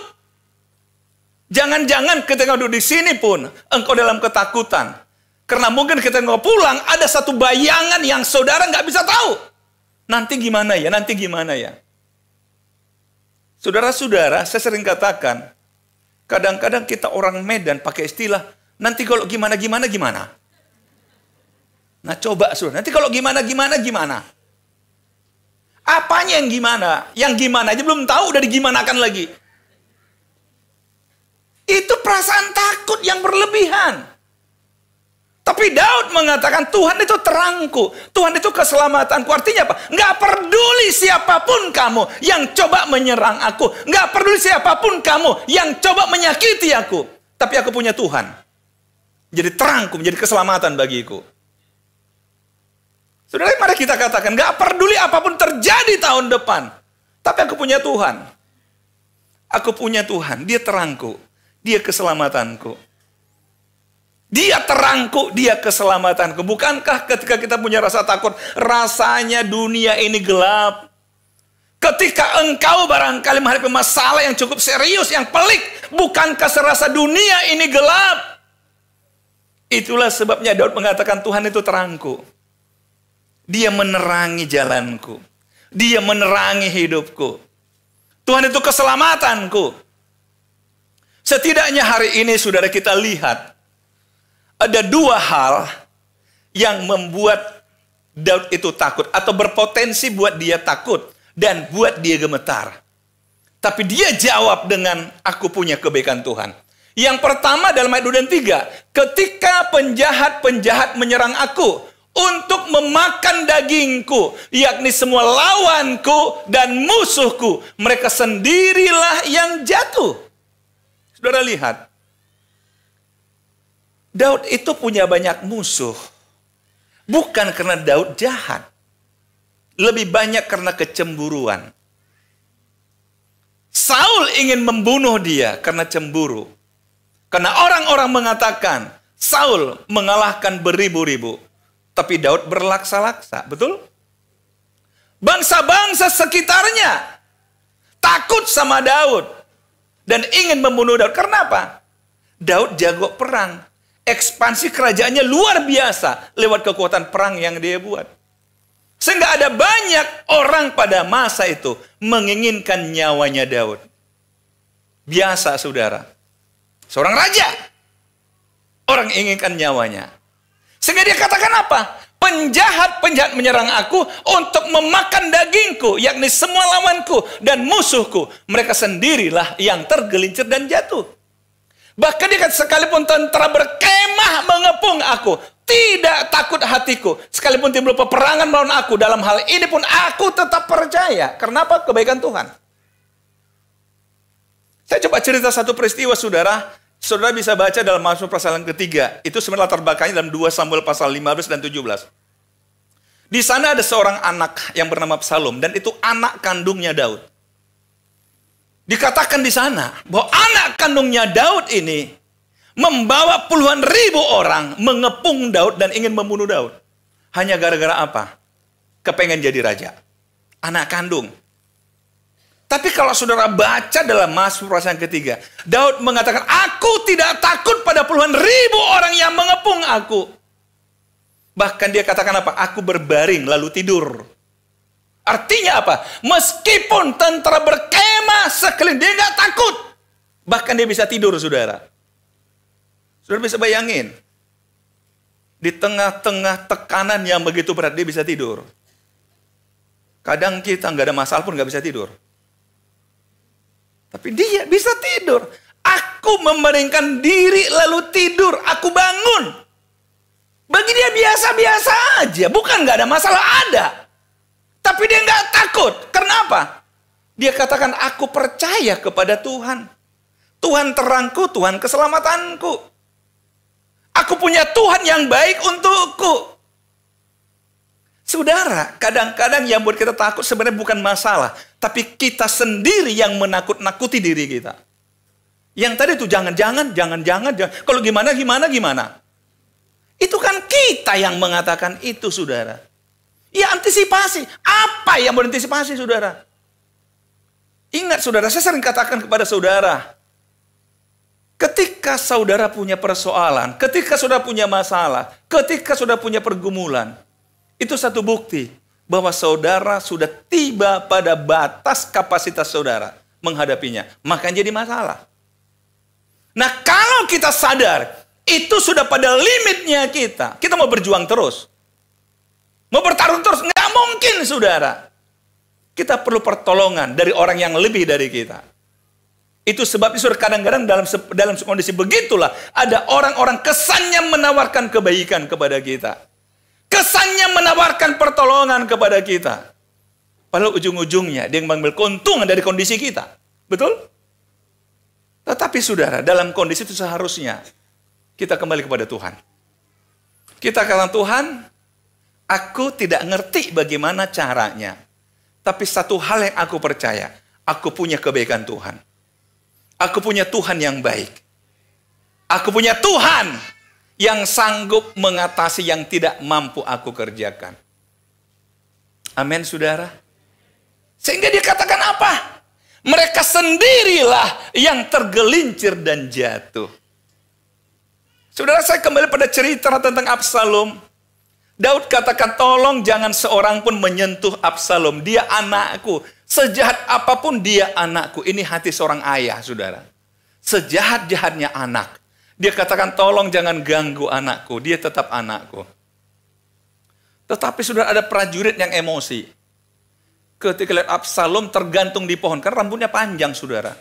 Jangan-jangan ketika duduk di sini pun engkau dalam ketakutan. Karena mungkin ketika engkau pulang ada satu bayangan yang saudara nggak bisa tahu. Nanti gimana ya? Nanti gimana ya? Saudara-saudara, saya sering katakan, kadang-kadang kita orang Medan pakai istilah, nanti kalau gimana. Nah coba saudara, nanti kalau gimana. Apanya yang gimana? Yang gimana aja belum tahu, udah digimanakan lagi. Itu perasaan takut yang berlebihan. Tapi Daud mengatakan, Tuhan itu terangku, Tuhan itu keselamatanku. Artinya apa? Nggak peduli siapapun kamu yang coba menyerang aku. Nggak peduli siapapun kamu yang coba menyakiti aku. Tapi aku punya Tuhan. Jadi terangku, menjadi keselamatan bagiku. Saudara, mari kita katakan, gak peduli apapun terjadi tahun depan. Tapi aku punya Tuhan. Aku punya Tuhan, Dia terangku. Dia keselamatanku. Dia terangku, Dia keselamatanku. Bukankah ketika kita punya rasa takut, rasanya dunia ini gelap? Ketika engkau barangkali menghadapi masalah yang cukup serius, yang pelik, bukankah serasa dunia ini gelap? Itulah sebabnya Daud mengatakan, Tuhan itu terangku. Dia menerangi jalanku. Dia menerangi hidupku. Tuhan itu keselamatanku. Setidaknya hari ini saudara kita lihat, ada dua hal yang membuat Daud itu takut, atau berpotensi buat dia takut dan buat dia gemetar. Tapi dia jawab dengan, aku punya kebaikan Tuhan. Yang pertama dalam ayat 2 dan 3, ketika penjahat-penjahat menyerang aku untuk memakan dagingku, yakni semua lawanku dan musuhku, mereka sendirilah yang jatuh. Saudara lihat, Daud itu punya banyak musuh. Bukan karena Daud jahat. Lebih banyak karena kecemburuan. Saul ingin membunuh dia karena cemburu. Karena orang-orang mengatakan, Saul mengalahkan beribu-ribu. Tapi Daud berlaksa-laksa, betul? Bangsa-bangsa sekitarnya takut sama Daud dan ingin membunuh Daud. Karena apa? Daud jago perang. Ekspansi kerajaannya luar biasa lewat kekuatan perang yang dia buat. Sehingga ada banyak orang pada masa itu menginginkan nyawanya Daud. Biasa saudara. Seorang raja. Orang inginkan nyawanya. Sehingga dia katakan apa? Penjahat-penjahat menyerang aku untuk memakan dagingku, yakni semua lawanku dan musuhku. Mereka sendirilah yang tergelincir dan jatuh. Bahkan dia kata, sekalipun tentara berkemah mengepung aku, tidak takut hatiku. Sekalipun timbul peperangan melawan aku, dalam hal ini pun aku tetap percaya. Kenapa? Kebaikan Tuhan. Saya coba cerita satu peristiwa saudara. Saudara bisa baca dalam Mazmur pasal yang ketiga. Itu sebenarnya latar belakangnya dalam 2 Samuel pasal 15 dan 17. Di sana ada seorang anak yang bernama Absalom. Dan itu anak kandungnya Daud. Dikatakan di sana bahwa anak kandungnya Daud ini membawa puluhan ribu orang mengepung Daud dan ingin membunuh Daud. Hanya gara-gara apa? Kepengen jadi raja. Anak kandung. Tapi kalau saudara baca dalam Mazmur pasal yang ketiga, Daud mengatakan, aku tidak takut pada puluhan ribu orang yang mengepung aku. Bahkan dia katakan apa? Aku berbaring lalu tidur. Artinya apa? Meskipun tentara berkemah sekeliling, dia nggak takut. Bahkan dia bisa tidur, saudara. Saudara bisa bayangin. Di tengah-tengah tekanan yang begitu berat, dia bisa tidur. Kadang kita nggak ada masalah pun nggak bisa tidur. Tapi dia bisa tidur. Aku memeringkan diri lalu tidur. Aku bangun. Bagi dia biasa-biasa aja. Bukan nggak ada masalah, ada. Tapi dia nggak takut. Kenapa? Dia katakan, aku percaya kepada Tuhan. Tuhan terangku, Tuhan keselamatanku. Aku punya Tuhan yang baik untukku. Saudara, kadang-kadang yang buat kita takut sebenarnya bukan masalah. Tapi kita sendiri yang menakut-nakuti diri kita. Yang tadi itu jangan. Kalau gimana. Itu kan kita yang mengatakan itu, saudara. Ya antisipasi. Apa yang berantisipasi, saudara? Ingat, saudara, saya sering katakan kepada saudara. Ketika saudara punya persoalan, ketika saudara punya masalah, ketika saudara punya pergumulan, itu satu bukti bahwa saudara sudah tiba pada batas kapasitas saudara menghadapinya. Makanya jadi masalah. Nah, kalau kita sadar, itu sudah pada limitnya kita. Kita mau berjuang terus. Mau bertarung terus. Nggak mungkin, saudara. Kita perlu pertolongan dari orang yang lebih dari kita. Itu sebabnya saudara kadang-kadang dalam kondisi begitulah, ada orang-orang kesannya menawarkan kebaikan kepada kita. Kesannya menawarkan pertolongan kepada kita. Padahal ujung-ujungnya dia mengambil keuntungan dari kondisi kita. Betul? Tetapi saudara, dalam kondisi itu seharusnya kita kembali kepada Tuhan. Kita katakan, Tuhan, aku tidak ngerti bagaimana caranya. Tapi satu hal yang aku percaya, aku punya kebaikan Tuhan. Aku punya Tuhan yang baik. Aku punya Tuhan yang sanggup mengatasi yang tidak mampu aku kerjakan. Amin, saudara. Sehingga dia katakan apa? Mereka sendirilah yang tergelincir dan jatuh. Saudara, saya kembali pada cerita tentang Absalom. Daud katakan, tolong jangan seorang pun menyentuh Absalom. Dia anakku. Sejahat apapun dia anakku. Ini hati seorang ayah, saudara. Sejahat-jahatnya anak. Dia katakan, tolong jangan ganggu anakku. Dia tetap anakku. Tetapi saudara, ada prajurit yang emosi. Ketika lihat Absalom tergantung di pohon. Karena rambutnya panjang, saudara.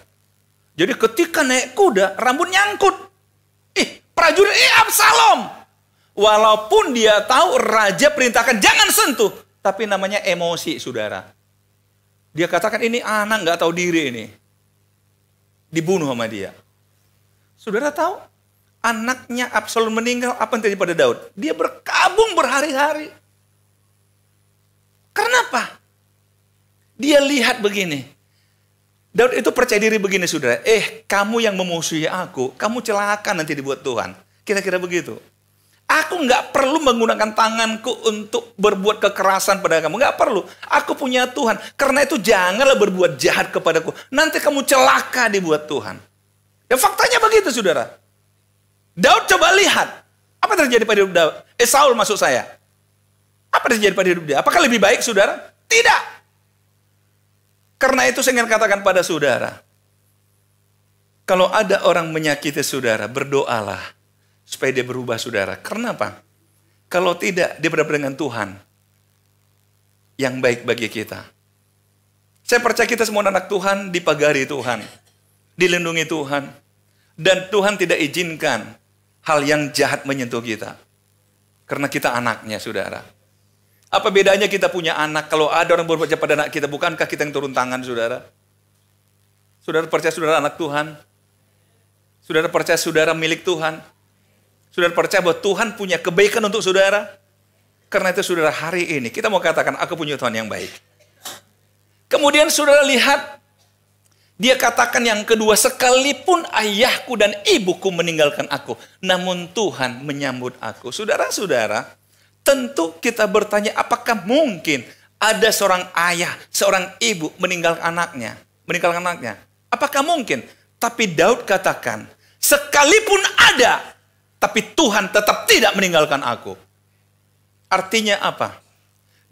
Jadi ketika naik kuda, rambut nyangkut. Prajurit, Absalom. Walaupun dia tahu raja perintahkan jangan sentuh. Tapi namanya emosi, saudara. Dia katakan ini anak nggak tahu diri ini. Dibunuh sama dia. Saudara tahu? Anaknya Absalom meninggal, apa yang terjadi pada Daud? Dia berkabung berhari-hari. Kenapa? Dia lihat begini. Daud itu percaya diri begini, saudara. Kamu yang memusuhi aku, kamu celaka nanti dibuat Tuhan. Kira-kira begitu. Aku nggak perlu menggunakan tanganku untuk berbuat kekerasan pada kamu. Nggak perlu. Aku punya Tuhan. Karena itu janganlah berbuat jahat kepadaku. Nanti kamu celaka dibuat Tuhan. Ya faktanya begitu, saudara. Daud coba lihat. Apa terjadi pada hidup Daud? Saul maksud saya. Apa terjadi pada hidup dia? Apakah lebih baik, saudara? Tidak. Karena itu saya ingin katakan pada saudara. Kalau ada orang menyakiti saudara, berdoalah. Supaya dia berubah, saudara. Kenapa? Kalau tidak, dia berhadapan dengan Tuhan. Yang baik bagi kita. Saya percaya kita semua anak Tuhan dipagari Tuhan. Dilindungi Tuhan. Dan Tuhan tidak izinkan hal yang jahat menyentuh kita. Karena kita anaknya, saudara. Apa bedanya kita punya anak kalau ada orang berbuat jahat pada anak kita? Bukankah kita yang turun tangan, saudara? Saudara percaya saudara anak Tuhan? Saudara percaya saudara milik Tuhan? Saudara percaya bahwa Tuhan punya kebaikan untuk saudara? Karena itu saudara, hari ini kita mau katakan, aku punya Tuhan yang baik. Kemudian saudara lihat, dia katakan yang kedua, sekalipun ayahku dan ibuku meninggalkan aku, namun Tuhan menyambut aku. Saudara-saudara, tentu kita bertanya, apakah mungkin ada seorang ayah, seorang ibu meninggalkan anaknya? Apakah mungkin? Tapi Daud katakan, sekalipun ada, tapi Tuhan tetap tidak meninggalkan aku. Artinya apa?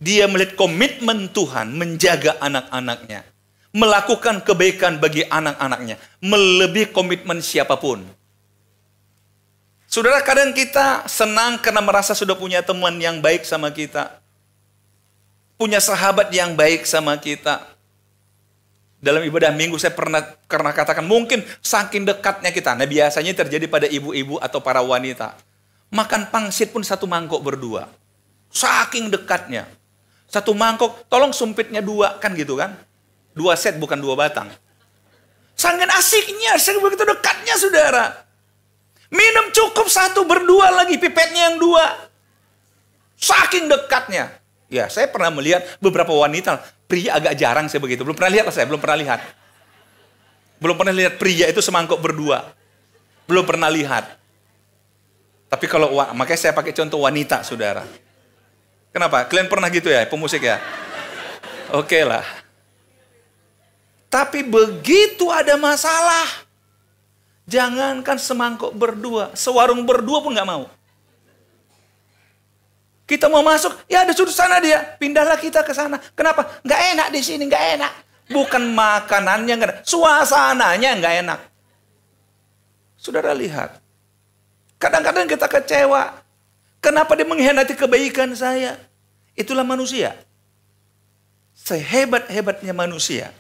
Dia melihat komitmen Tuhan menjaga anak-anaknya. Melakukan kebaikan bagi anak-anaknya. Melebihi komitmen siapapun. Saudara, kadang kita senang karena merasa sudah punya teman yang baik sama kita. Punya sahabat yang baik sama kita. Dalam ibadah minggu saya pernah katakan, mungkin saking dekatnya kita. Nah biasanya terjadi pada ibu-ibu atau para wanita. Makan pangsit pun satu mangkok berdua. Saking dekatnya. Satu mangkok, tolong sumpitnya dua, kan gitu kan. 2 set bukan 2 batang. Saking asiknya, saking begitu dekatnya, saudara. Minum cukup satu, berdua lagi pipetnya yang 2. Saking dekatnya. Ya, saya pernah melihat beberapa wanita, pria agak jarang saya begitu. Belum pernah lihat saya, belum pernah lihat. Belum pernah lihat pria itu semangkok berdua. Belum pernah lihat. Tapi kalau, makanya saya pakai contoh wanita, saudara. Kenapa? Kalian pernah gitu ya, pemusik ya? Oke lah. Tapi begitu ada masalah, jangankan semangkok berdua, sewarung berdua pun nggak mau. Kita mau masuk, ya ada sudut sana dia, pindahlah kita ke sana. Kenapa? Nggak enak di sini, nggak enak. Bukan makanannya nggak enak, suasananya nggak enak. Saudara lihat, kadang-kadang kita kecewa. Kenapa dia mengkhianati kebaikan saya? Itulah manusia. Sehebat-hebatnya manusia,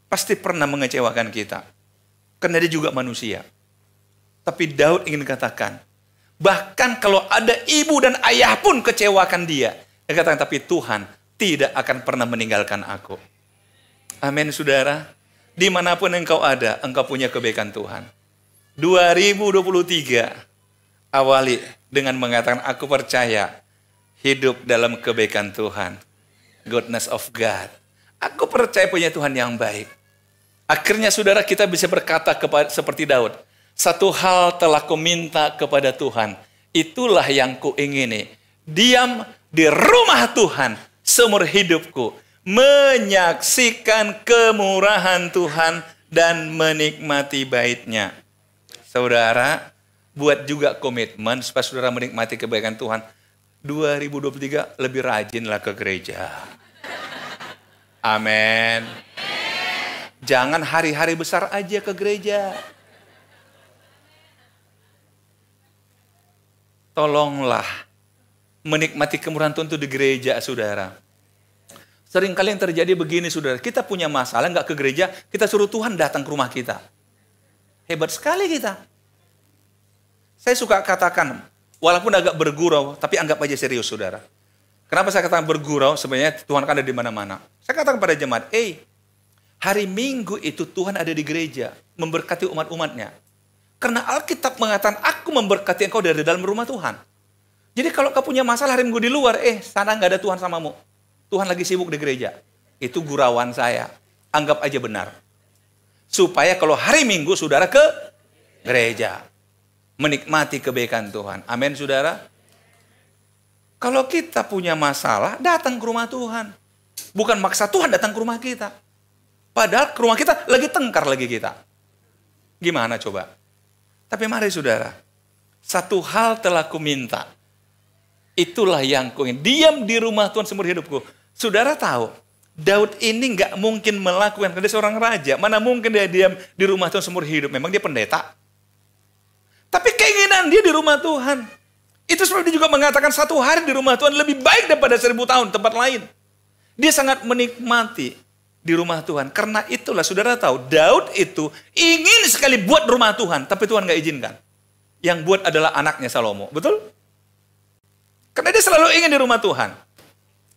pasti pernah mengecewakan kita. Karena dia juga manusia. Tapi Daud ingin katakan, bahkan kalau ada ibu dan ayah pun kecewakan dia. Dia katakan, tapi Tuhan tidak akan pernah meninggalkan aku. Amin, saudara. Dimanapun engkau ada, engkau punya kebaikan Tuhan. 2023 awali dengan mengatakan aku percaya hidup dalam kebaikan Tuhan. Goodness of God. Aku percaya punya Tuhan yang baik. Akhirnya saudara kita bisa berkata seperti Daud. Satu hal telah kuminta kepada Tuhan. Itulah yang kuingini. Diam di rumah Tuhan seumur hidupku. Menyaksikan kemurahan Tuhan dan menikmati baitnya. Saudara, buat juga komitmen supaya saudara menikmati kebaikan Tuhan. 2023 lebih rajinlah ke gereja. Amin. Jangan hari-hari besar aja ke gereja. Tolonglah menikmati kemurahan Tuhan itu di gereja, saudara. Seringkali yang terjadi begini, saudara. Kita punya masalah, nggak ke gereja, kita suruh Tuhan datang ke rumah kita. Hebat sekali kita. Saya suka katakan, walaupun agak bergurau, tapi anggap aja serius, saudara. Kenapa saya katakan bergurau? Sebenarnya Tuhan kan ada di mana-mana. Saya katakan pada jemaat, hari Minggu itu Tuhan ada di gereja, memberkati umat-umatnya. Karena Alkitab mengatakan, aku memberkati engkau dari dalam rumah Tuhan. Jadi kalau kau punya masalah hari Minggu di luar, sana nggak ada Tuhan samamu. Tuhan lagi sibuk di gereja. Itu gurauan saya. Anggap aja benar. Supaya kalau hari Minggu saudara ke gereja. Menikmati kebaikan Tuhan. Amin, saudara. Kalau kita punya masalah, datang ke rumah Tuhan. Bukan maksa Tuhan datang ke rumah kita. Padahal ke rumah kita lagi tengkar lagi kita. Gimana coba? Tapi mari saudara. Satu hal telah kuminta. Itulah yang kuingin. Diam di rumah Tuhan seumur hidupku. Saudara tahu, Daud ini nggak mungkin melakukan, karena dia seorang raja. Mana mungkin dia diam di rumah Tuhan seumur hidup. Memang dia pendeta. Tapi keinginan dia di rumah Tuhan. Itu sebab dia juga mengatakan satu hari di rumah Tuhan lebih baik daripada 1000 tahun tempat lain. Dia sangat menikmati di rumah Tuhan. Karena itulah saudara tahu, Daud itu ingin sekali buat rumah Tuhan. Tapi Tuhan nggak izinkan. Yang buat adalah anaknya Salomo. Betul? Karena dia selalu ingin di rumah Tuhan.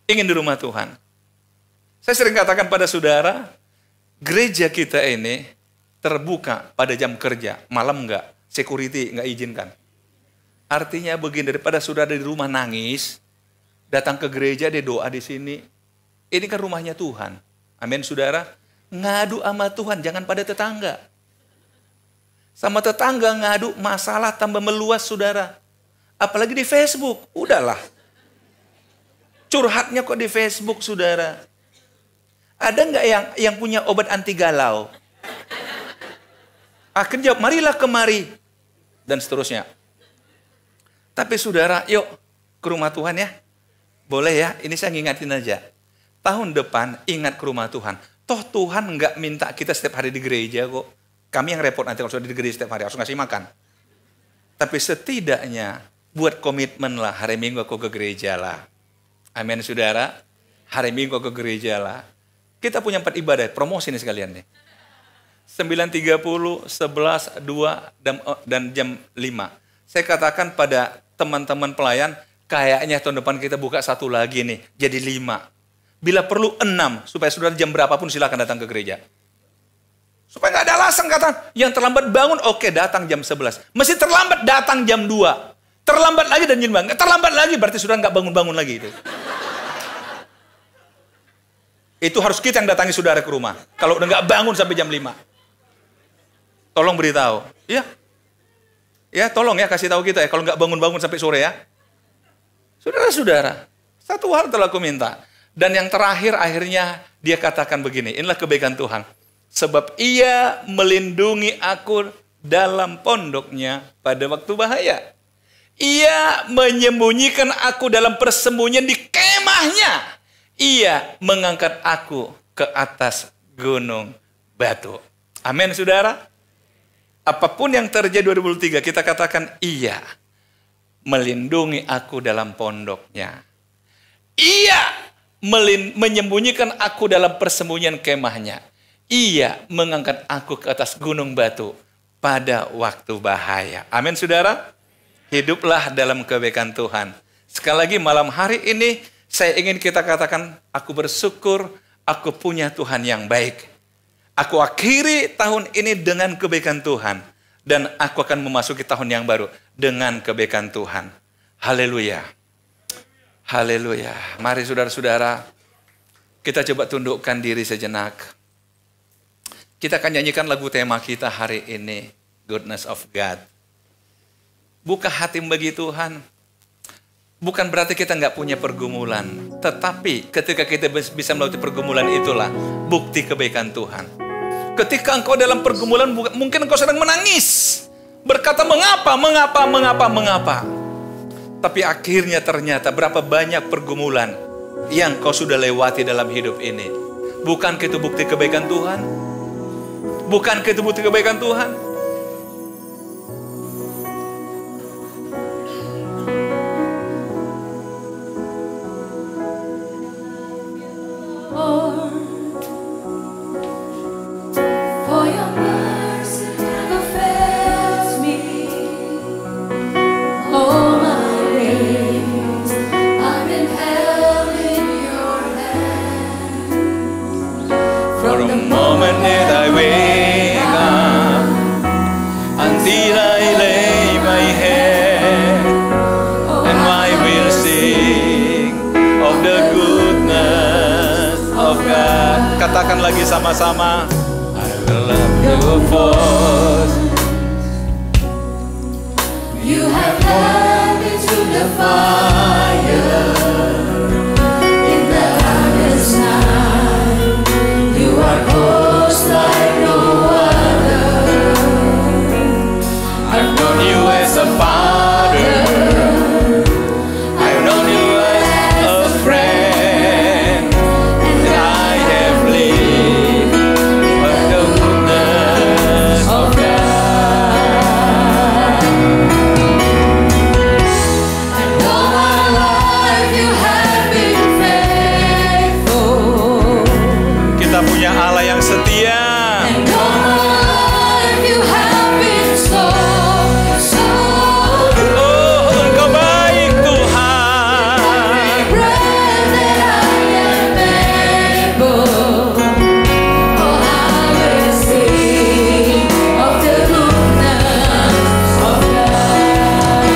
Ingin di rumah Tuhan. Saya sering katakan pada saudara, gereja kita ini terbuka pada jam kerja. Malam enggak, security enggak izinkan. Artinya begini, daripada saudara di rumah nangis, datang ke gereja, dia doa di sini. Ini kan rumahnya Tuhan. Amin, saudara. Ngadu sama Tuhan, jangan pada tetangga. Sama tetangga ngadu, masalah tambah meluas, saudara. Apalagi di Facebook, udahlah. Curhatnya kok di Facebook, saudara. Ada nggak yang punya obat anti galau? Akhirnya jawab, marilah kemari. Dan seterusnya. Tapi saudara, yuk ke rumah Tuhan ya. Boleh ya, ini saya ngingatin aja. Tahun depan ingat ke rumah Tuhan. Toh Tuhan nggak minta kita setiap hari di gereja kok. Kami yang repot nanti kalau sudah di gereja setiap hari, harus ngasih makan. Tapi setidaknya buat komitmen lah, hari Minggu aku ke gereja lah. Amin, saudara. Hari Minggu aku ke gereja lah. Kita punya 4 ibadah, promosi nih sekalian nih. 9.30, 11, 2, dan jam 5. Saya katakan pada teman-teman pelayan, kayaknya tahun depan kita buka 1 lagi nih, jadi 5. Bila perlu 6, supaya saudara jam berapapun silakan datang ke gereja. Supaya nggak ada alasan kata, yang terlambat bangun, oke datang jam 11. Mesti terlambat datang jam 2. Terlambat lagi dan jam 5. Terlambat lagi berarti saudara nggak bangun-bangun lagi itu. Itu harus kita yang datangi saudara ke rumah. Kalau udah nggak bangun sampai jam 5. Tolong beritahu. Ya. Ya, tolong ya kasih tahu kita ya kalau nggak bangun-bangun sampai sore ya. Saudara-saudara, satu hal telah aku minta. Dan yang terakhir akhirnya dia katakan begini, inilah kebaikan Tuhan. Sebab ia melindungi aku dalam pondoknya pada waktu bahaya. Ia menyembunyikan aku dalam persembunyian di kemahnya. Ia mengangkat aku ke atas gunung batu. Amin, saudara. Apapun yang terjadi 2023, kita katakan ia melindungi aku dalam pondoknya. Ia menyembunyikan aku dalam persembunyian kemahnya. Ia mengangkat aku ke atas gunung batu pada waktu bahaya. Amin, saudara. Hiduplah dalam kebaikan Tuhan. Sekali lagi malam hari ini, saya ingin kita katakan, aku bersyukur aku punya Tuhan yang baik. Aku akhiri tahun ini dengan kebaikan Tuhan. Dan aku akan memasuki tahun yang baru dengan kebaikan Tuhan. Haleluya. Haleluya. Mari saudara-saudara, kita coba tundukkan diri sejenak. Kita akan nyanyikan lagu tema kita hari ini, Goodness of God. Buka hati bagi Tuhan. Bukan berarti kita nggak punya pergumulan. Tetapi ketika kita bisa melalui pergumulan itulah bukti kebaikan Tuhan. Ketika engkau dalam pergumulan, mungkin engkau sedang menangis. Berkata, mengapa? Tapi akhirnya ternyata berapa banyak pergumulan yang kau sudah lewati dalam hidup ini. Bukankah itu bukti kebaikan Tuhan? Bukankah itu bukti kebaikan Tuhan? For your mercy never fails me. All my days I've been held in your hand. For a moment that I wake up until I lay my head, and I will sing of the goodness of God. Katakan lagi sama-sama. I love your voice. You have led me to the fire. In the darkest night, you are close like no other. I've known you as a father. I've known you as a friend. And I have lived for the goodness of God. And all my life you have been faithful. Kita punya Allah yang setia. And all my life you have been so good. Oh, Engkau baik Tuhan. Breath that I am able, oh I will sing of the goodness of God.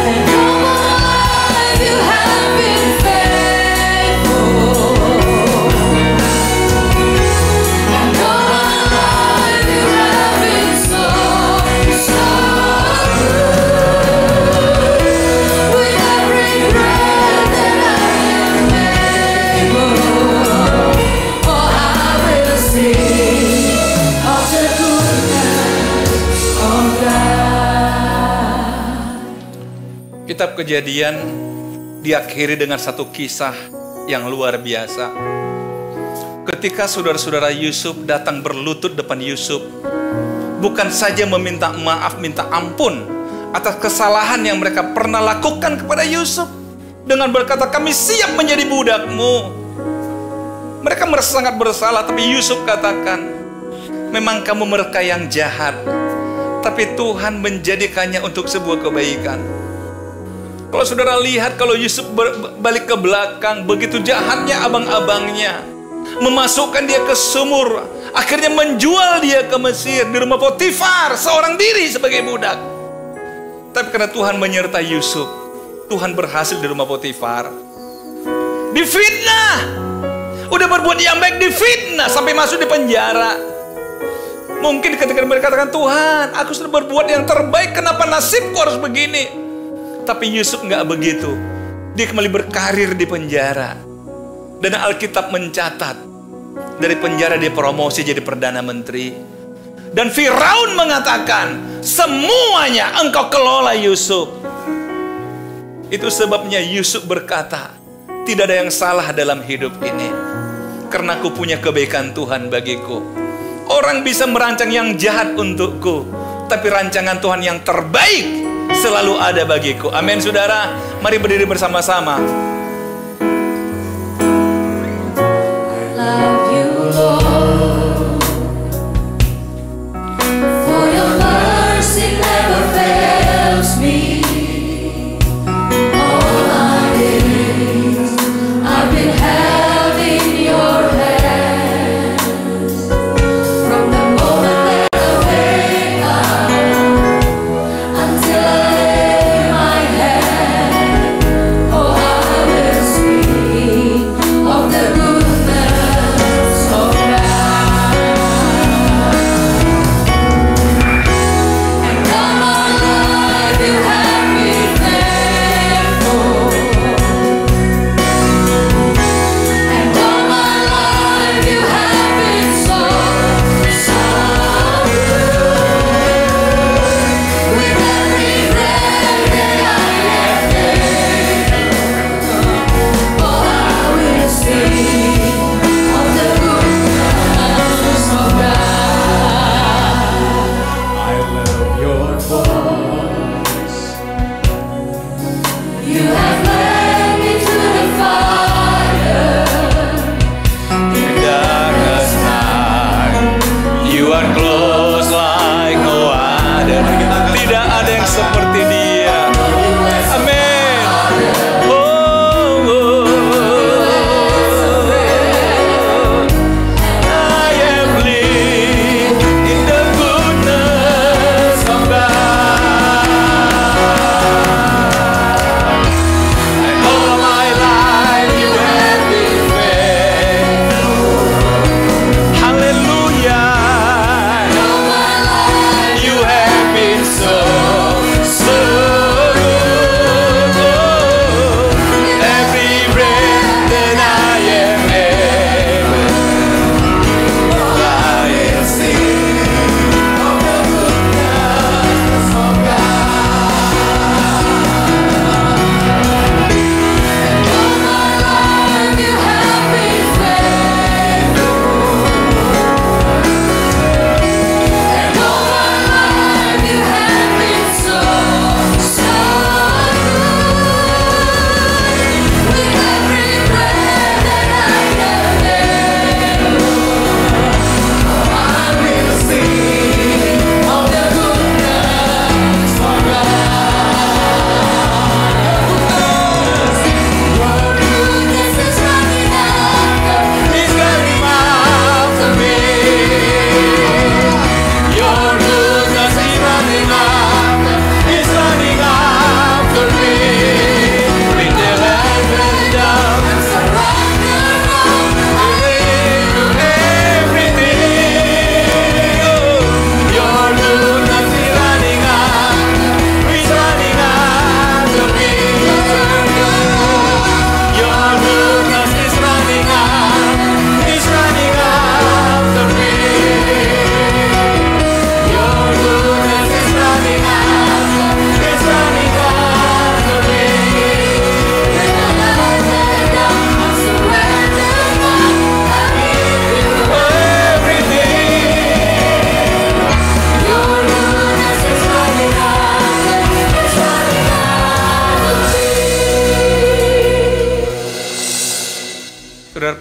And all my life you have been faithful. And all my life you have been so good. With every breath that I am able, oh I will sing of the goodness of God. Kitab Kejadian diakhiri dengan satu kisah yang luar biasa. Ketika saudara-saudara Yusuf datang berlutut depan Yusuf, bukan saja meminta maaf, minta ampun atas kesalahan yang mereka pernah lakukan kepada Yusuf, dengan berkata, kami siap menjadi budakmu. Mereka merasa sangat bersalah, tapi Yusuf katakan, memang kamu mereka yang jahat, tapi Tuhan menjadikannya untuk sebuah kebaikan. Kalau saudara lihat, kalau Yusuf balik ke belakang, begitu jahatnya abang-abangnya, memasukkan dia ke sumur, akhirnya menjual dia ke Mesir, di rumah Potifar, seorang diri sebagai budak. Tapi karena Tuhan menyertai Yusuf, Tuhan berhasil di rumah Potifar. Difitnah, udah berbuat yang baik, difitnah sampai masuk di penjara. Mungkin ketika mereka katakan, Tuhan, aku sudah berbuat yang terbaik, kenapa nasibku harus begini? Tapi Yusuf nggak begitu. Dia kembali berkarir di penjara. Dan Alkitab mencatat, dari penjara dia promosi jadi Perdana Menteri. Dan Firaun mengatakan, semuanya engkau kelola Yusuf. Itu sebabnya Yusuf berkata, tidak ada yang salah dalam hidup ini, karena aku punya kebaikan Tuhan bagiku. Orang bisa merancang yang jahat untukku, tapi rancangan Tuhan yang terbaik selalu ada bagiku. Amin saudara. Mari berdiri bersama-sama. Love you, Lord, for your mercy never fails me. All my days I've been held in your hands. From the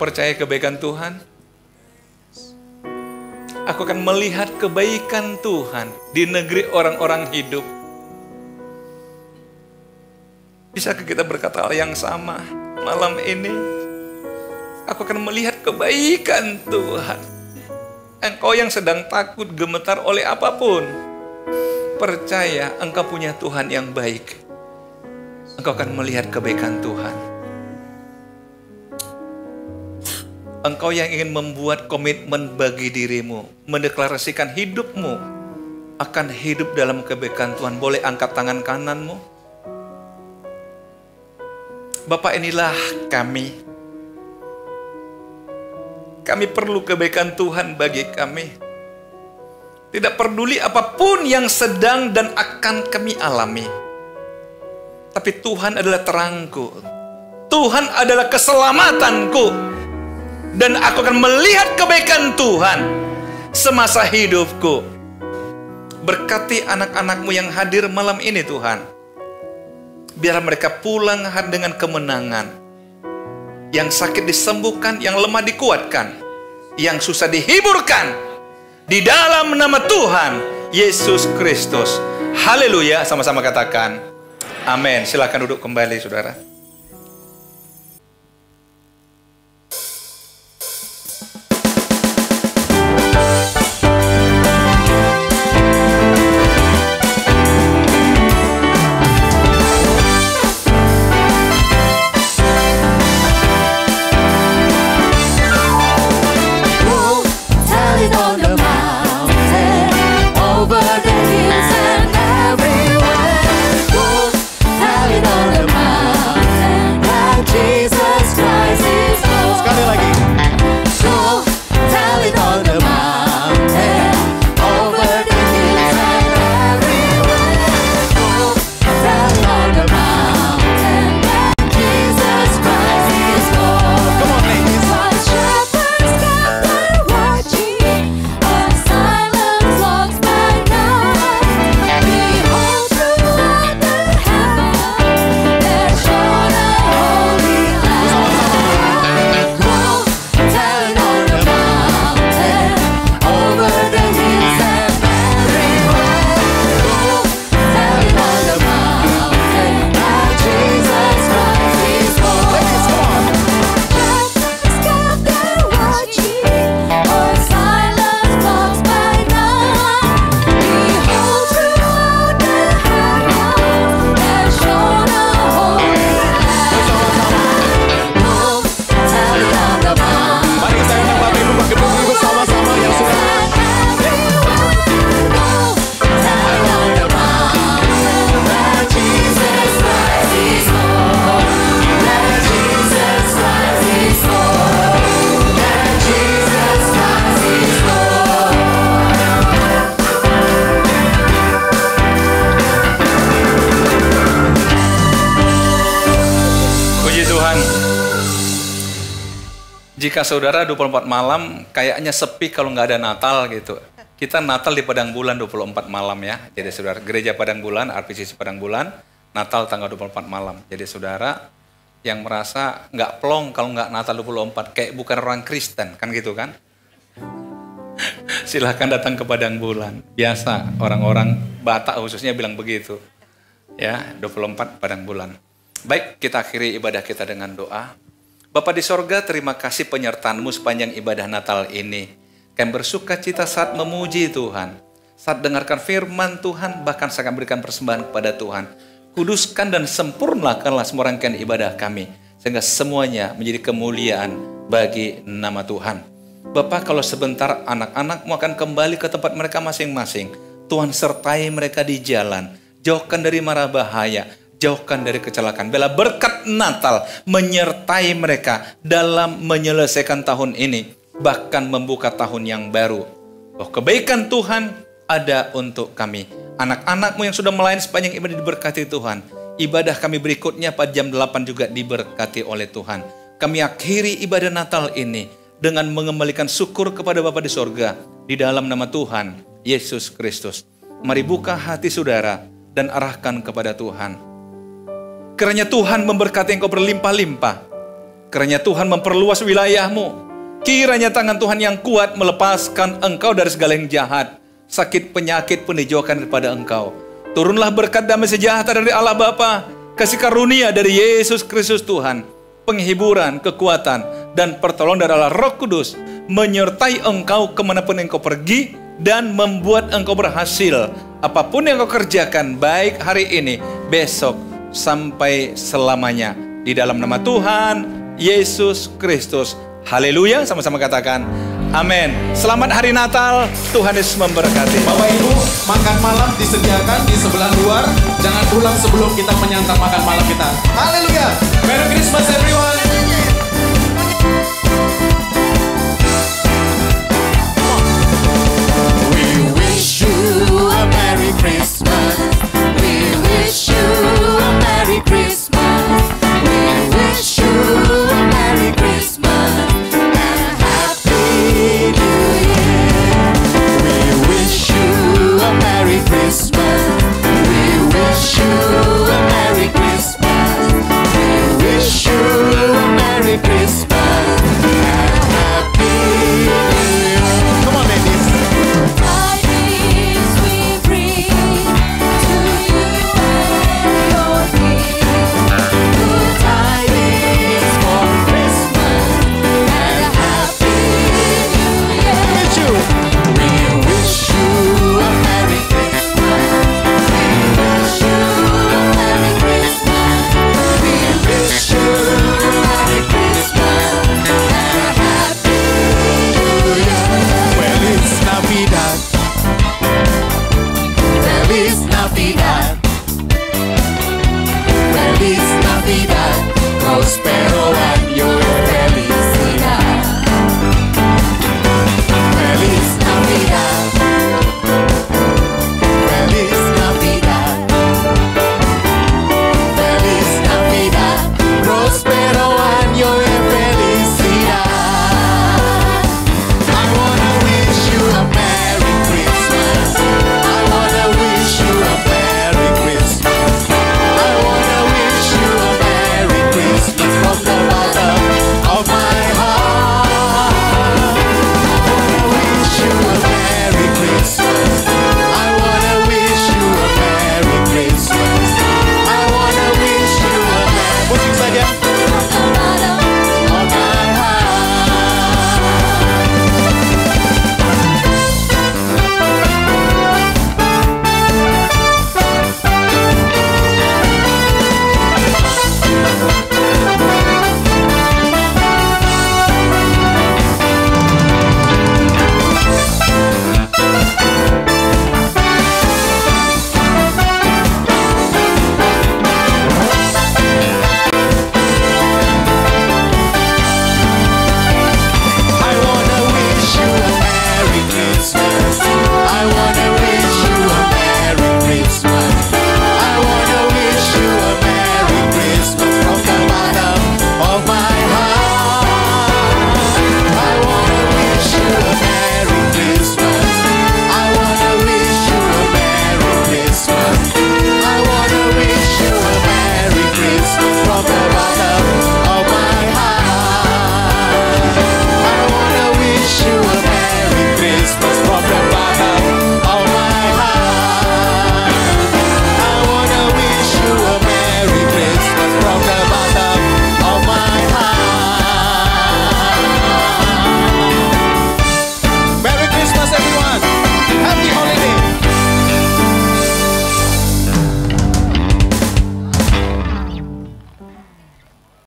percaya kebaikan Tuhan? Aku akan melihat kebaikan Tuhan di negeri orang-orang hidup. Bisakah kita berkata hal yang sama malam ini? Aku akan melihat kebaikan Tuhan. Engkau yang sedang takut gemetar oleh apapun, percaya engkau punya Tuhan yang baik. Engkau akan melihat kebaikan Tuhan. Engkau yang ingin membuat komitmen bagi dirimu, mendeklarasikan hidupmu akan hidup dalam kebaikan Tuhan, boleh angkat tangan kananmu. Bapa, inilah kami. Kami perlu kebaikan Tuhan bagi kami. Tidak peduli apapun yang sedang dan akan kami alami. Tapi Tuhan adalah terangku. Tuhan adalah keselamatanku. Dan aku akan melihat kebaikan Tuhan semasa hidupku. Berkati anak-anakmu yang hadir malam ini Tuhan. Biar mereka pulang dengan kemenangan. Yang sakit disembuhkan, yang lemah dikuatkan, yang susah dihiburkan. Di dalam nama Tuhan Yesus Kristus. Haleluya, sama-sama katakan amin. Silakan duduk kembali saudara. Jika saudara 24 malam kayaknya sepi kalau nggak ada Natal gitu. Kita Natal di Padang Bulan 24 malam ya. Jadi saudara, gereja Padang Bulan, RPCC Padang Bulan, Natal tanggal 24 malam. Jadi saudara yang merasa nggak plong kalau nggak Natal 24, kayak bukan orang Kristen, kan gitu kan? Silahkan datang ke Padang Bulan. Biasa orang-orang Batak khususnya bilang begitu. Ya, 24 Padang Bulan. Baik, kita akhiri ibadah kita dengan doa. Bapa di sorga, terima kasih penyertaan-Mu sepanjang ibadah Natal ini. Kami bersuka cita saat memuji Tuhan. Saat dengarkan firman Tuhan, bahkan saat berikan persembahan kepada Tuhan. Kuduskan dan sempurnakanlah semua rangkaian ibadah kami. Sehingga semuanya menjadi kemuliaan bagi nama Tuhan. Bapa, kalau sebentar anak-anak-Mu akan kembali ke tempat mereka masing-masing. Tuhan sertai mereka di jalan. Jauhkan dari mara bahaya. Jauhkan dari kecelakaan. Bila berkat Natal menyertai mereka dalam menyelesaikan tahun ini. Bahkan membuka tahun yang baru. Oh, kebaikan Tuhan ada untuk kami. Anak-anak-Mu yang sudah melayani sepanjang ibadah diberkati Tuhan. Ibadah kami berikutnya pada jam 8 juga diberkati oleh Tuhan. Kami akhiri ibadah Natal ini dengan mengembalikan syukur kepada Bapa di sorga. Di dalam nama Tuhan Yesus Kristus. Mari buka hati saudara dan arahkan kepada Tuhan. Kiranya Tuhan memberkati engkau berlimpah-limpah. Kiranya Tuhan memperluas wilayahmu. Kiranya tangan Tuhan yang kuat melepaskan engkau dari segala yang jahat. Sakit, penyakit pun dijauhkan daripada engkau. Turunlah berkat damai sejahtera dari Allah Bapa, kasih karunia dari Yesus Kristus Tuhan, penghiburan, kekuatan, dan pertolongan dari Allah Roh Kudus menyertai engkau kemanapun engkau pergi dan membuat engkau berhasil. Apapun yang kau kerjakan, baik hari ini, besok, sampai selamanya. Di dalam nama Tuhan Yesus Kristus. Haleluya, sama-sama katakan amin. Selamat hari Natal, Tuhan Yesus memberkati. Bapak Ibu, makan malam disediakan di sebelah luar. Jangan pulang sebelum kita menyantap makan malam kita. Haleluya. Merry Christmas everyone.